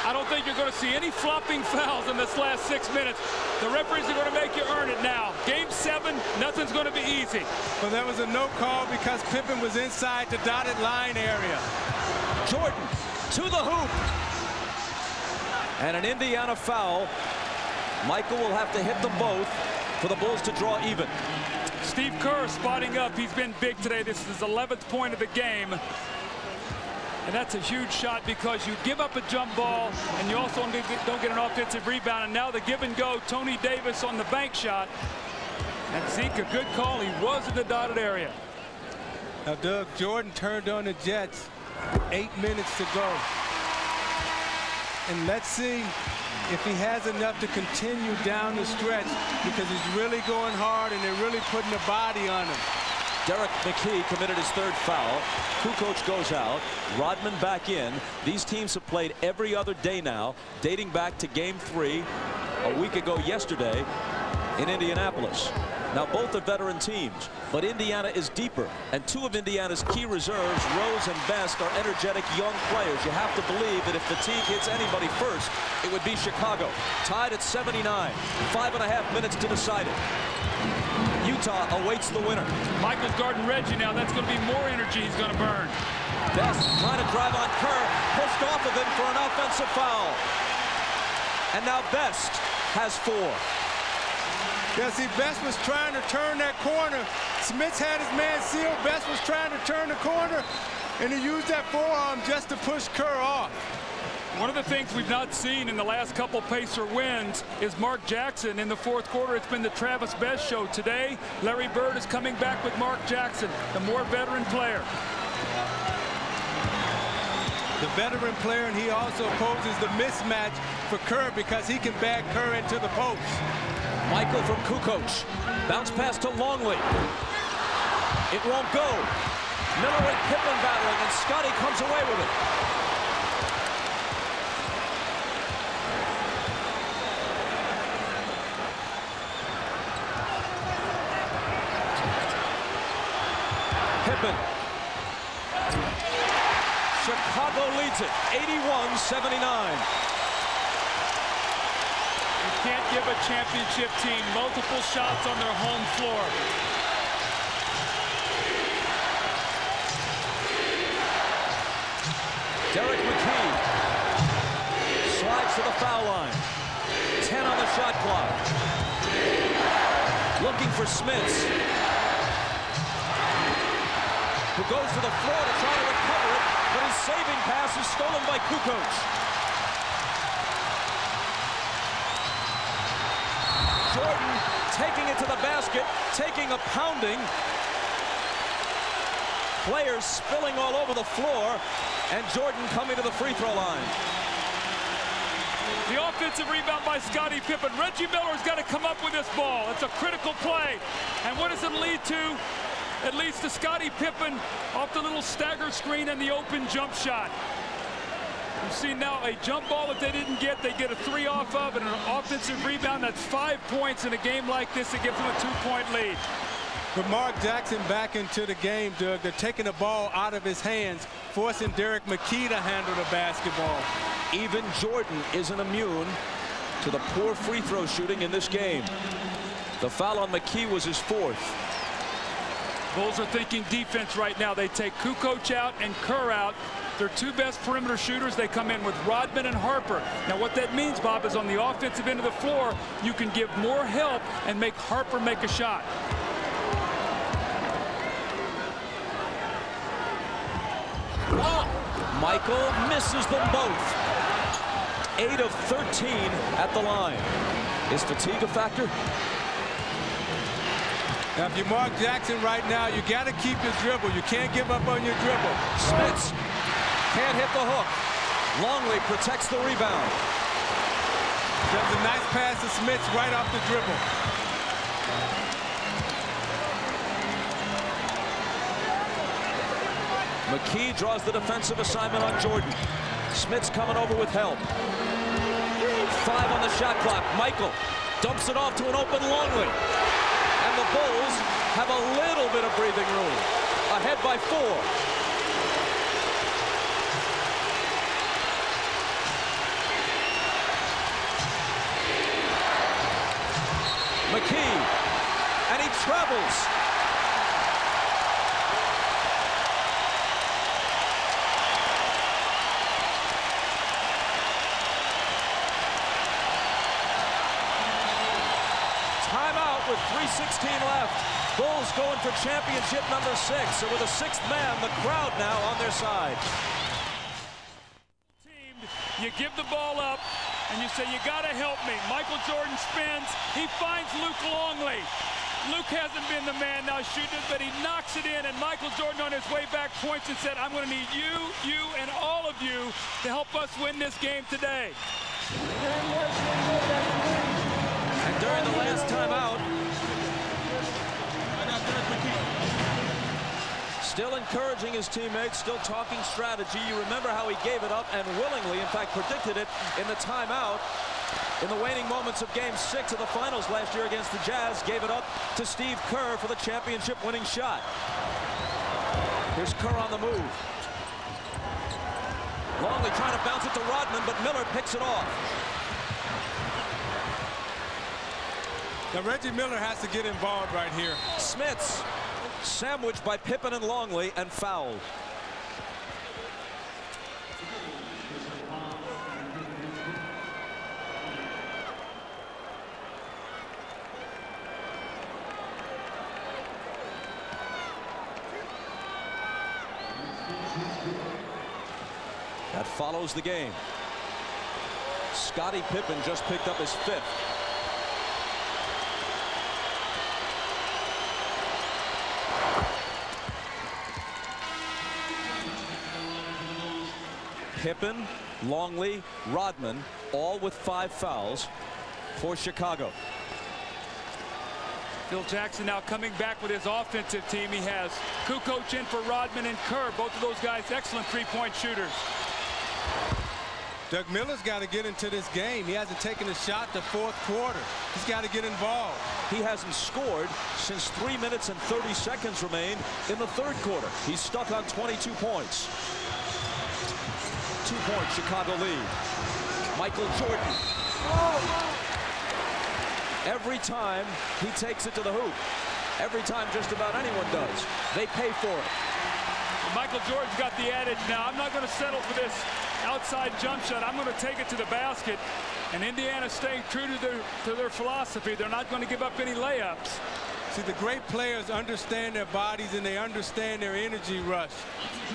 I don't think you're going to see any flopping fouls in this last 6 minutes. The referees are going to make you earn it now. Game 7, nothing's going to be easy. Well, that was a no call because Pippen was inside the dotted line area. Jordan to the hoop. And an Indiana foul. Michael will have to hit them both for the Bulls to draw even. Steve Kerr spotting up. He's been big today. This is his 11th point of the game. And that's a huge shot because you give up a jump ball and you also don't get an offensive rebound. And now the give and go, Tony Davis on the bank shot. And Zeke, a good call. He was in the dotted area. Now, Doug, Jordan turned on the Jets. 8 minutes to go. And let's see if he has enough to continue down the stretch because he's really going hard and they're really putting the body on him. Derek McKee committed his 3rd foul. Kukoc goes out. Rodman back in. These teams have played every other day now, dating back to Game 3 a week ago yesterday in Indianapolis. Now, both are veteran teams, but Indiana is deeper, and 2 of Indiana's key reserves, Rose and Best, are energetic young players. You have to believe that if fatigue hits anybody first, it would be Chicago. Tied at 79, 5.5 minutes to decide it. Utah awaits the winner. Michael's guarding Reggie now. That's going to be more energy he's going to burn. Best trying to drive on Kerr, pushed off of him for an offensive foul. And now Best has 4. Yeah, see, Best was trying to turn that corner. Smits had his man sealed. Best was trying to turn the corner, and he used that forearm just to push Kerr off. One of the things we've not seen in the last couple Pacer wins is Mark Jackson in the 4th quarter. It's been the Travis Best show. Today, Larry Bird is coming back with Mark Jackson, the more veteran player. The veteran player, and he also poses the mismatch for Kerr because he can bag Kerr into the post. Michael from Kukoc. Bounce pass to Longley. It won't go. Miller and Pippen battling, and Scotty comes away with it. Pippen. Chicago leads it, 81-79. You can't give a championship team multiple shots on their home floor. Derek McKee slides to the foul line. 10 on the shot clock. Looking for Smits, who goes to the floor to try to recover it, but his saving pass is stolen by Kukoc. Jordan taking it to the basket, taking a pounding. Players spilling all over the floor, and Jordan coming to the free throw line. The offensive rebound by Scottie Pippen. Reggie Miller's got to come up with this ball. It's a critical play. And what does it lead to? It leads to Scottie Pippen off the little stagger screen and the open jump shot. You see now a jump ball that they didn't get. They get a 3 off of, and an offensive rebound. That's 5 points in a game like this. It gives them a 2-point lead. But Mark Jackson back into the game, Doug. They're taking the ball out of his hands, forcing Derek McKee to handle the basketball. Even Jordan isn't immune to the poor free throw shooting in this game. The foul on McKee was his 4th. Bulls are thinking defense right now. They take Kukoc out and Kerr out. Their two best perimeter shooters, they come in with Rodman and Harper. Now what that means, Bob, is on the offensive end of the floor, you can give more help and make Harper make a shot. Michael misses them both. 8 of 13 at the line. Is fatigue a factor? Now, if you mark Jackson right now, you got to keep your dribble. You can't give up on your dribble. Smits can't hit the hook. Longley protects the rebound. There's a nice pass to Smits right off the dribble. McKee draws the defensive assignment on Jordan. Smits coming over with help. 5 on the shot clock. Michael dumps it off to an open Longley. And the Bulls have a little bit of breathing room. Ahead by 4. McKee, and he travels. Timeout with 3:16 left. Bulls going for championship number 6. So with a 6th man, the crowd now on their side. You give the ball up, and you say, you got to help me. Michael Jordan spins. He finds Luke Longley. Luke hasn't been the man now shooting it, but he knocks it in, and Michael Jordan on his way back points and said, I'm going to need you, and all of you to help us win this game today. And during the last timeout, still encouraging his teammates, still talking strategy. You remember how he gave it up and willingly, in fact, predicted it in the timeout. In the waning moments of Game 6 of the finals last year against the Jazz, gave it up to Steve Kerr for the championship-winning shot. Here's Kerr on the move. Longley trying to bounce it to Rodman, but Miller picks it off. Now, Reggie Miller has to get involved right here. Smits sandwiched by Pippen and Longley and fouled. That follows the game. Scottie Pippen just picked up his 5th. Pippen, Longley, Rodman, all with 5 fouls for Chicago. Phil Jackson now coming back with his offensive team. He has Kukoc in for Rodman and Kerr. Both of those guys excellent three-point shooters. Doug Miller's got to get into this game. He hasn't taken a shot the 4th quarter. He's got to get involved. He hasn't scored since 3 minutes and 30 seconds remained in the 3rd quarter. He's stuck on 22 points. 2-point Chicago lead. Michael Jordan. Every time he takes it to the hoop. Every time just about anyone does. They pay for it. Michael Jordan's got the adage now, I'm not going to settle for this outside jump shot. I'm going to take it to the basket. And Indiana staying true to their philosophy. They're not going to give up any layups. See, the great players understand their bodies and they understand their energy rush.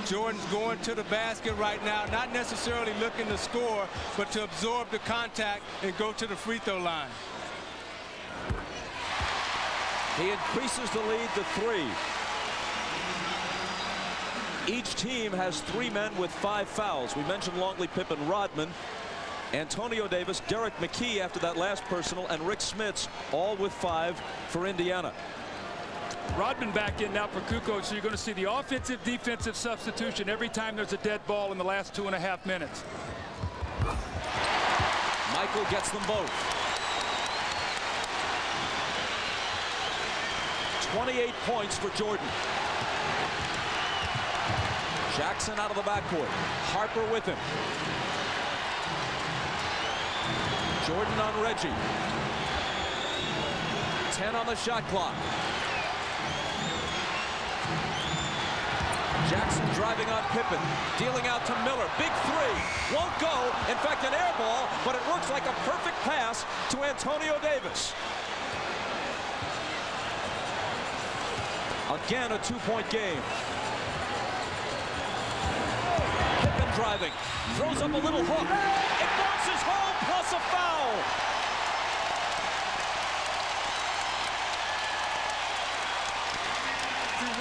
Jordan's going to the basket right now, not necessarily looking to score, but to absorb the contact and go to the free throw line. He increases the lead to 3. Each team has 3 men with 5 fouls. We mentioned Longley, Pippen, Rodman, Antonio Davis, Derek McKee after that last personal, and Rick Smits all with 5 for Indiana. Rodman back in now for Kukoc, so you're going to see the offensive defensive substitution every time there's a dead ball in the last 2.5 minutes. Michael gets them both. 28 points for Jordan. Jackson out of the backcourt. Harper with him. Jordan on Reggie. 10 on the shot clock. Jackson driving on Pippen, dealing out to Miller. Big three, won't go. In fact, an air ball, but it looks like a perfect pass to Antonio Davis. Again, a two-point game. Pippen driving, throws up a little hook. It bounces home, plus a foul.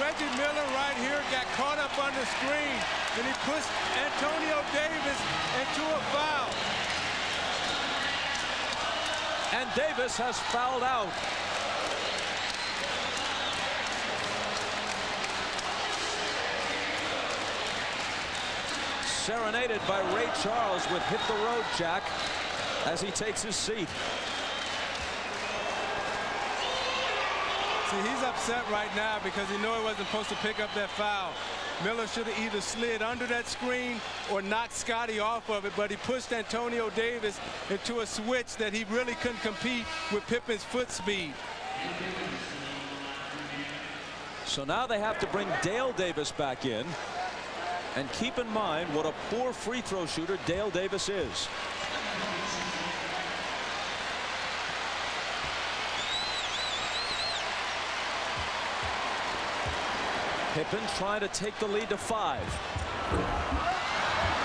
Reggie Miller right here got caught up on the screen, and he pushed Antonio Davis into a foul. And Davis has fouled out. Serenaded by Ray Charles with Hit the Road Jack as he takes his seat. See, he's upset right now because he knew he wasn't supposed to pick up that foul. Miller should have either slid under that screen or knocked Scottie off of it, but he pushed Antonio Davis into a switch that he really couldn't compete with Pippen's foot speed. So now they have to bring Dale Davis back in. And keep in mind what a poor free throw shooter Dale Davis is. Pippen trying to take the lead to 5,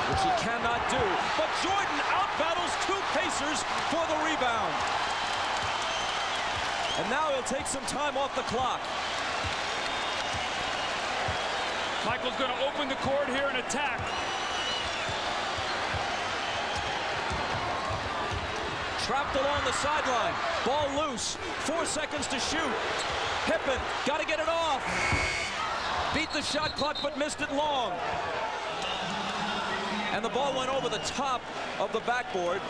which he cannot do. But Jordan out-battles two Pacers for the rebound. And now he'll take some time off the clock. Michael's going to open the court here and attack. Trapped along the sideline. Ball loose. 4 seconds to shoot. Pippen got to get it off. Beat the shot clock, but missed it long. And the ball went over the top of the backboard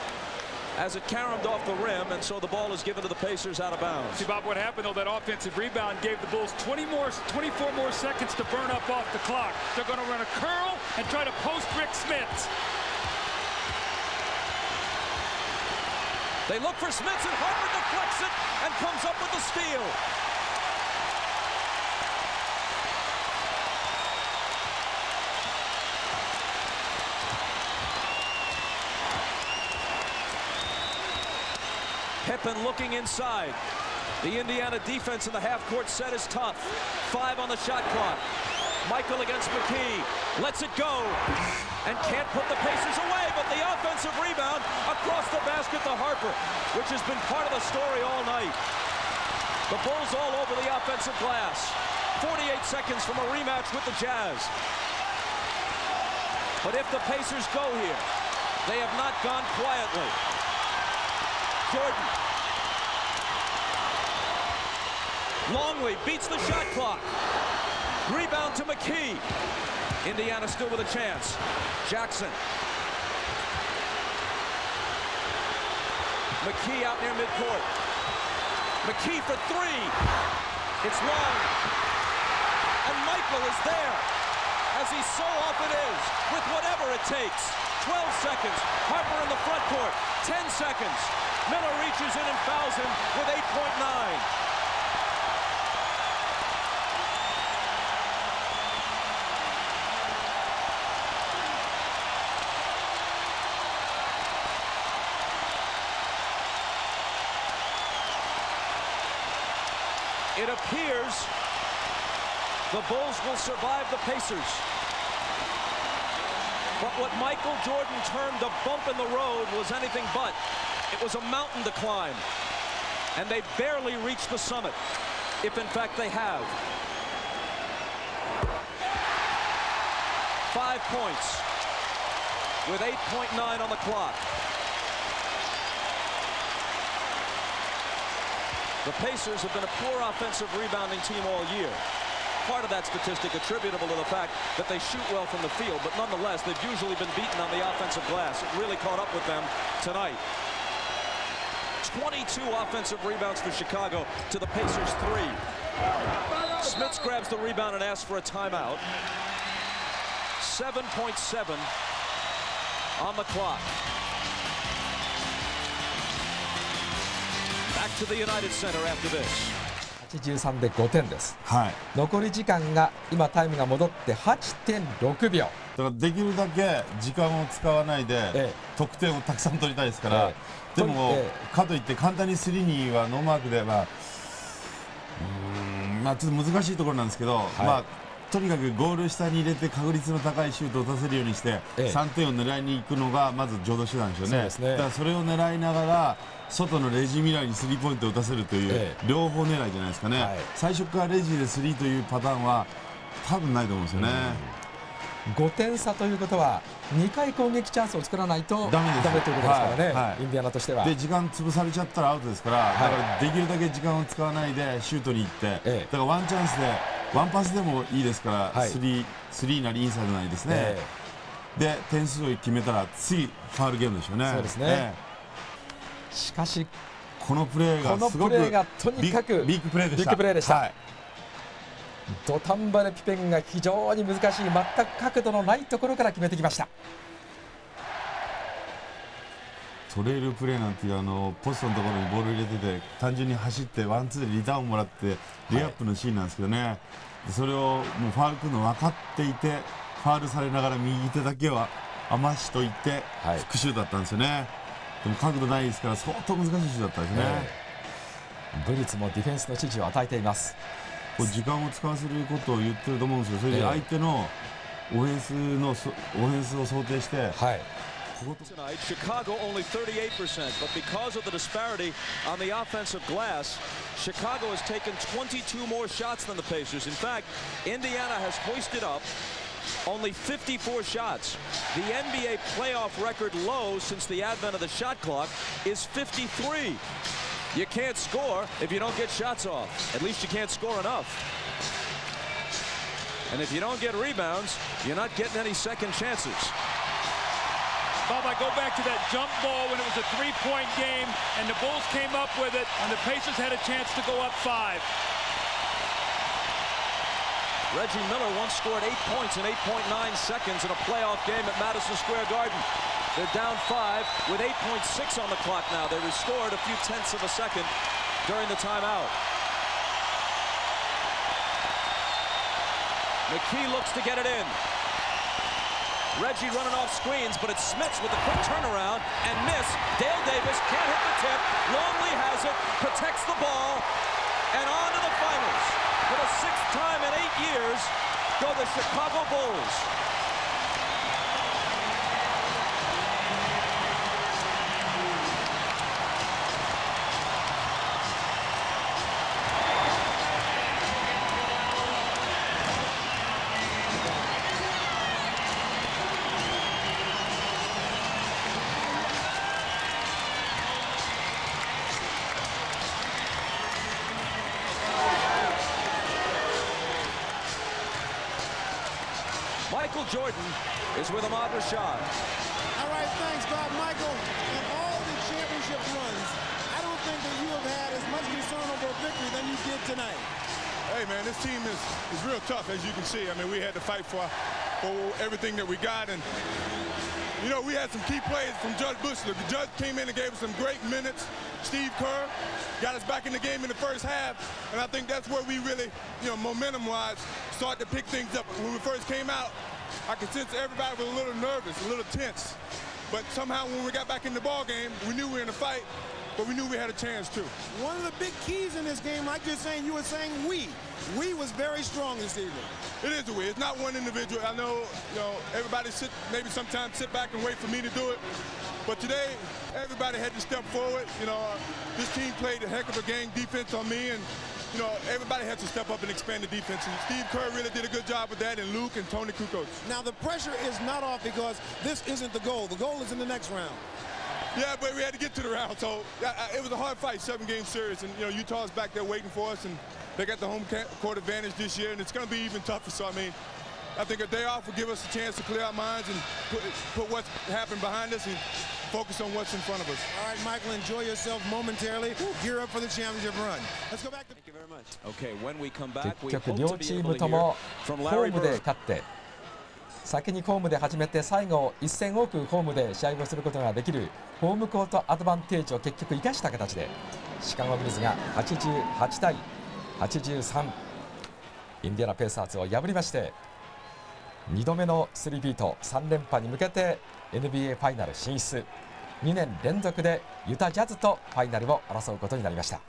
as it caromed off the rim, and so the ball is given to the Pacers out of bounds. See, Bob, what happened, though, that offensive rebound gave the Bulls 24 more seconds to burn up off the clock. They're going to run a curl and try to post Rick Smits. They look for Smits, and Harper deflects it and comes up with the steal. Pippen looking inside. The Indiana defense in the half-court set is tough. 5 on the shot clock. Michael against McKee. Lets it go. And can't put the Pacers away, but the offensive rebound across the basket to Harper, which has been part of the story all night. The Bulls all over the offensive glass. 48 seconds from a rematch with the Jazz. But if the Pacers go here, they have not gone quietly. Jordan. Longley beats the shot clock. Rebound to McKee. Indiana still with a chance. Jackson. McKee out near midcourt. McKee for 3. It's long. And Michael is there, as he so often is, with whatever it takes. 12 seconds. Harper in the front court. 10 seconds. Miller reaches in and fouls him with 8.9. It appears the Bulls will survive the Pacers. But what Michael Jordan termed a bump in the road was anything but. It was a mountain to climb. And they barely reached the summit, if in fact they have. 5 points with 8.9 on the clock. The Pacers have been a poor offensive rebounding team all year. Part of that statistic attributable to the fact that they shoot well from the field, but nonetheless, they've usually been beaten on the offensive glass. It really caught up with them tonight. 22 offensive rebounds for Chicago to the Pacers 3. Smits grabs the rebound and asks for a timeout. 7.7 on the clock. Back to the United Center after this. 83で5点です。はい、残り時間が今タイムが戻って 8.6 秒。だからできるだけ時間を使わないで、得点をたくさん取りたいですから、でも、かといって簡単に3にはノーマークでは、ちょっと難しいところなんですけど、とにかくゴール下に入れて確率の高いシュートを打たせるようにして、3点を狙いに行くのがまず上等手段でしょうね。だからそれを狙いながら外のレジミラーにスリーポイントを打たせるという、両方狙いじゃないですかね。最初からレジでスリーというパターンは多分ないと思うんですよね。5点差ということは2回攻撃チャンスを作らないとダメということですからね、インディアナとしては。で時間潰されちゃったらアウトですから、だからできるだけ時間を使わないでシュートに行って、だからワンチャンスでワンパスでもいいですから、スリーなりインサイドなりですね、で点数を決めたら次ファウルゲームでしょうね。そうですね、しかしこのプレーがすごくとにかくビッグプレーでした。ビッグプレーでした、土壇場でピペンが非常に難しい全く角度のないところから決めてきました。トレールプレーなんていうポストのところにボール入れてて単純に走ってワンツーでリターンをもらってレイアップのシーンなんですけどね、それをもうファウルくるの分かっていてファウルされながら右手だけは余しといて復讐だったんですよね。でも角度ないですから相当難しいシュートだったんですね。ブリッツもディフェンスの指示を与えています。これ時間を使わせることを言ってると思うんですよ。それで相手のオフェンスを想定して、Tonight, Chicago only 38%, but because of the disparity on the offensive glass, Chicago has taken 22 more shots than the Pacers. In fact, Indiana has hoisted up only 54 shots. The NBA playoff record low since the advent of the shot clock is 53. You can't score if you don't get shots off. At least you can't score enough. And if you don't get rebounds, you're not getting any second chances. Bob, I go back to that jump ball when it was a three-point game, and the Bulls came up with it, and the Pacers had a chance to go up 5. Reggie Miller once scored 8 points in 8.9 seconds in a playoff game at Madison Square Garden. They're down 5 with 8.6 on the clock now. They restored a few tenths of a second during the timeout. McKee looks to get it in. Reggie running off screens, but it's Smits with a quick turnaround and miss. Dale Davis can't hit the tip. Longley has it, protects the ball, and on to the finals. For the 6th time in 8 years, go the Chicago Bulls. Michael Jordan is with Ahmad Rashad. All right, thanks, Bob. Michael, in all the championship runs, I don't think that you have had as much concern over a victory than you did tonight. Hey, man, this team is real tough, as you can see. I mean, we had to fight for everything that we got. And, you know, we had some key plays from Judge Bushler. The Judge came in and gave us some great minutes. Steve Kerr got us back in the game in the first half. And I think that's where we really, you know, momentum-wise, started to pick things up. When we first came out, I could sense everybody was a little nervous, a little tense. But somehow when we got back in the ball game, we knew we were in a fight, but we knew we had a chance too. One of the big keys in this game, like you're saying, you were saying we was very strong this evening. It is a we. It's not one individual. I know, you know, everybody maybe sometimes sit back and wait for me to do it. But today, everybody had to step forward. You know, this team played a heck of a game defense on me, and you know, everybody had to step up and expand the defense. And Steve Kerr really did a good job with that, and Luke and Tony Kukoc. Now, the pressure is not off because this isn't the goal. The goal is in the next round. Yeah, but we had to get to the round, so it was a hard fight, 7-game series, and you know, Utah's back there waiting for us, and they got the home court advantage this year, and it's going to be even tougher. So, I mean, I think a day off will give us a chance to clear our minds and put what's happened behind us and focus on what's in front of us. All right, Michael, enjoy yourself momentarily. Gear up for the championship run. Let's go back to... Thank you very much. Okay, when we come back, 結局両チームともホームで勝って先にホームで始めて最後1戦多くホームで試合をすることができるホームコートアドバンテージを結局生かした形でシカゴビルズが88対83、インディアナ・ペイサーズを破りまして2度目の3ビート3連覇に向けて NBA ファイナル進出、2年連続でユタジャズとファイナルを争うことになりました。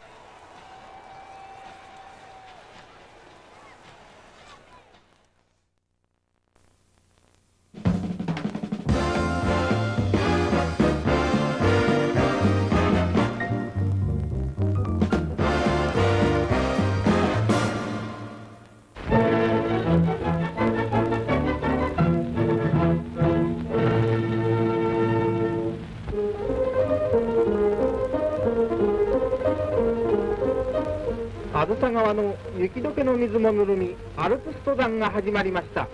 あずさ川の雪解けの水もぬるみ、アルプス登山が始まりました。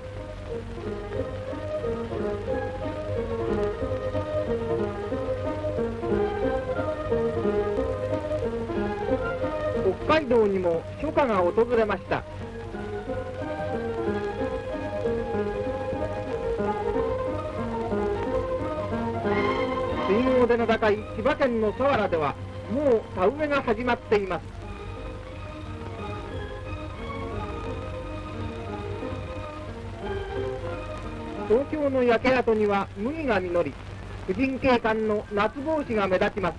北海道にも初夏が訪れました。水郷での高い千葉県の佐原ではもう田植えが始まっています。東京の焼け跡には麦が実り、婦人警官の夏帽子が目立ちます。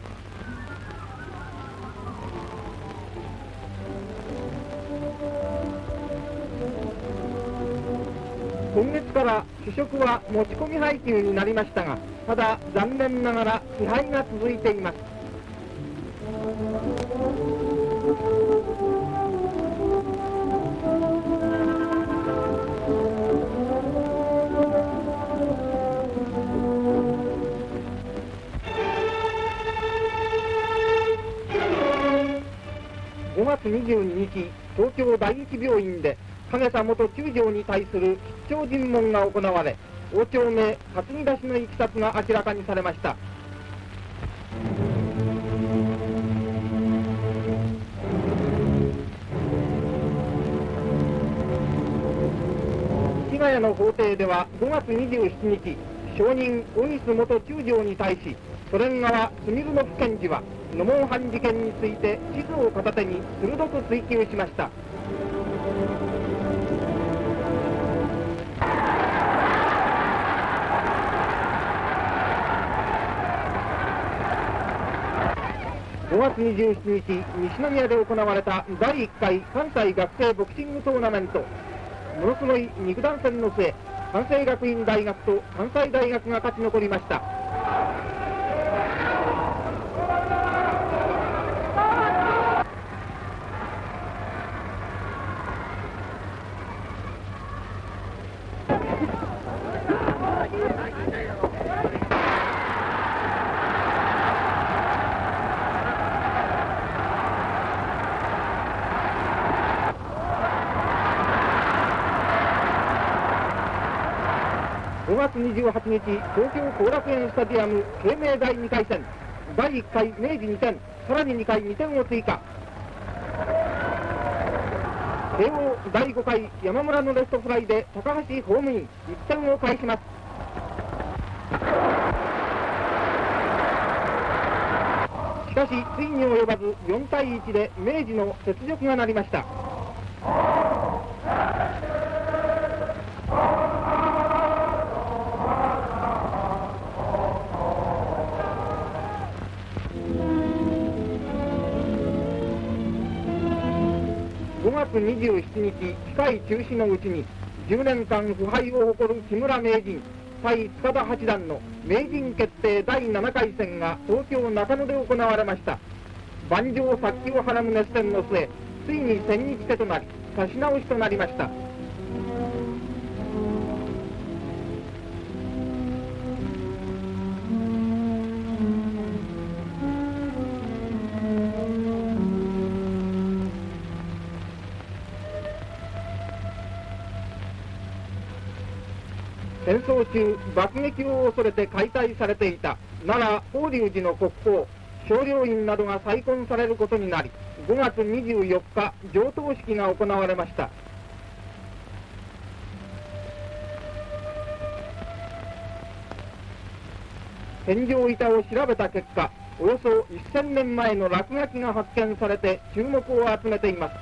今月から主食は持ち込み配給になりましたが、ただ残念ながら支配が続いています。5月22日、東京第一病院で影佐元中将に対する必勝尋問が行われ、王朝名担ぎ出しのいきさつが明らかにされました。市ヶ谷の法廷では5月27日、証人小西元中将に対し、ソ連側スミルノフ検事はノモンハン事件について地図を片手に鋭く追及しました。5月27日、西宮で行われた第1回関西学生ボクシングトーナメント、ものすごい肉弾戦の末、関西学院大学と関西大学が勝ち残りました。5月28日、東京後楽園スタジアム慶明第2回戦、第1回明治2点、さらに2回2点を追加。慶応第5回山村のレフトフライで高橋ホームイン、1点を返します。しかしついに及ばず4対1で明治の雪辱がなりました。5月27日、機械中止のうちに10年間腐敗を誇る木村名人対塚田八段の名人決定第7回戦が東京中野で行われました。盤上殺気をはらむ熱戦の末、ついに千日手となり指し直しとなりました。戦争中、爆撃を恐れて解体されていた奈良法隆寺の国宝少陵院などが再建されることになり、5月24日上棟式が行われました。天井板を調べた結果、およそ1000年前の落書きが発見されて注目を集めています。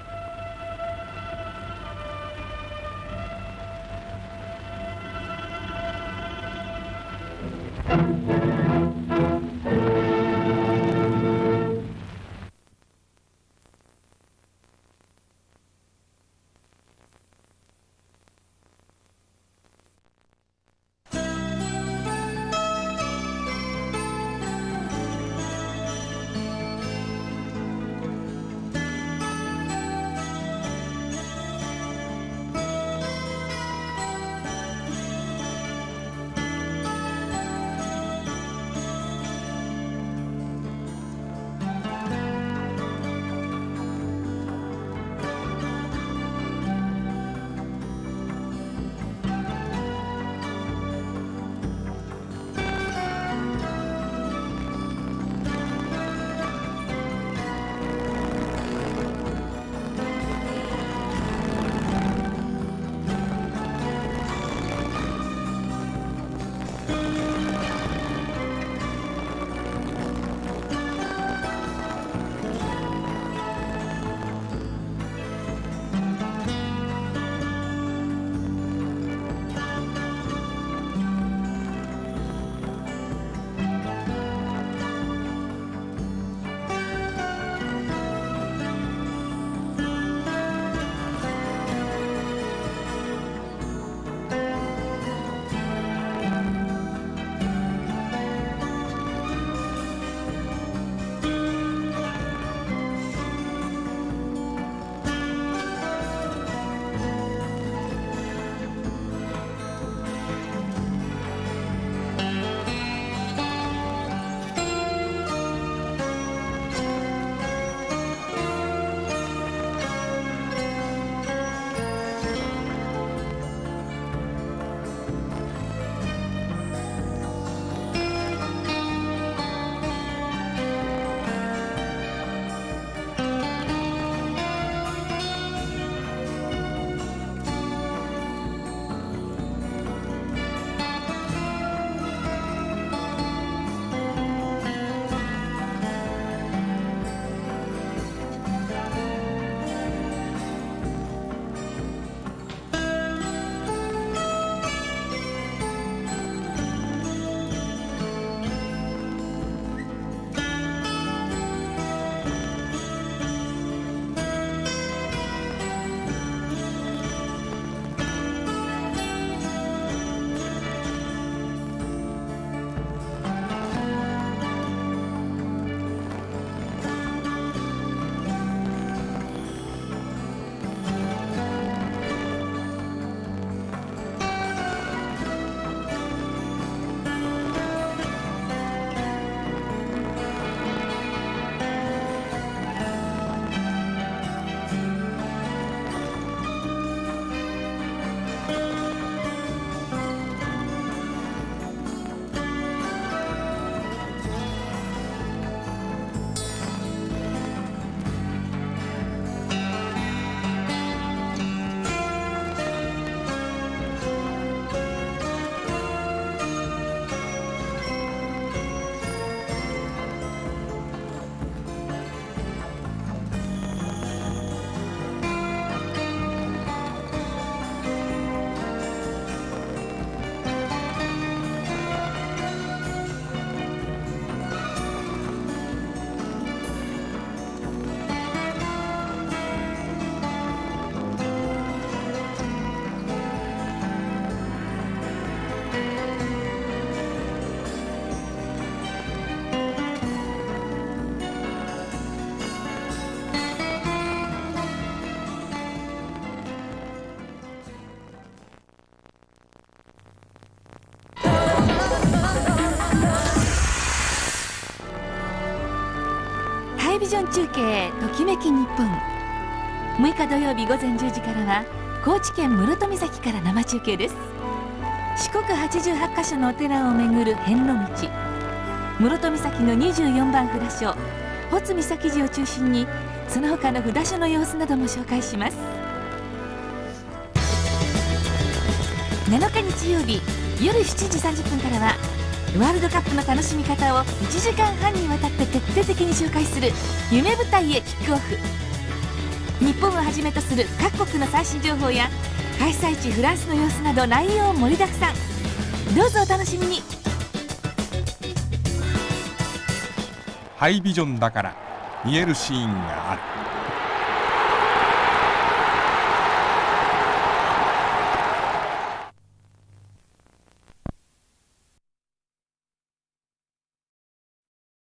ビジョン中継ときめき日本。6日土曜日午前10時からは高知県室戸岬から生中継です。四国88カ所のお寺を巡る遍路道、室戸岬の24番札所保津岬寺を中心にその他の札所の様子なども紹介します。7日日曜日夜7時30分からはワールドカップの楽しみ方を1時間半にわたって徹底的に紹介する夢舞台へキックオフ。日本をはじめとする各国の最新情報や開催地フランスの様子など内容盛りだくさん。どうぞお楽しみに。ハイビジョンだから見えるシーンがある。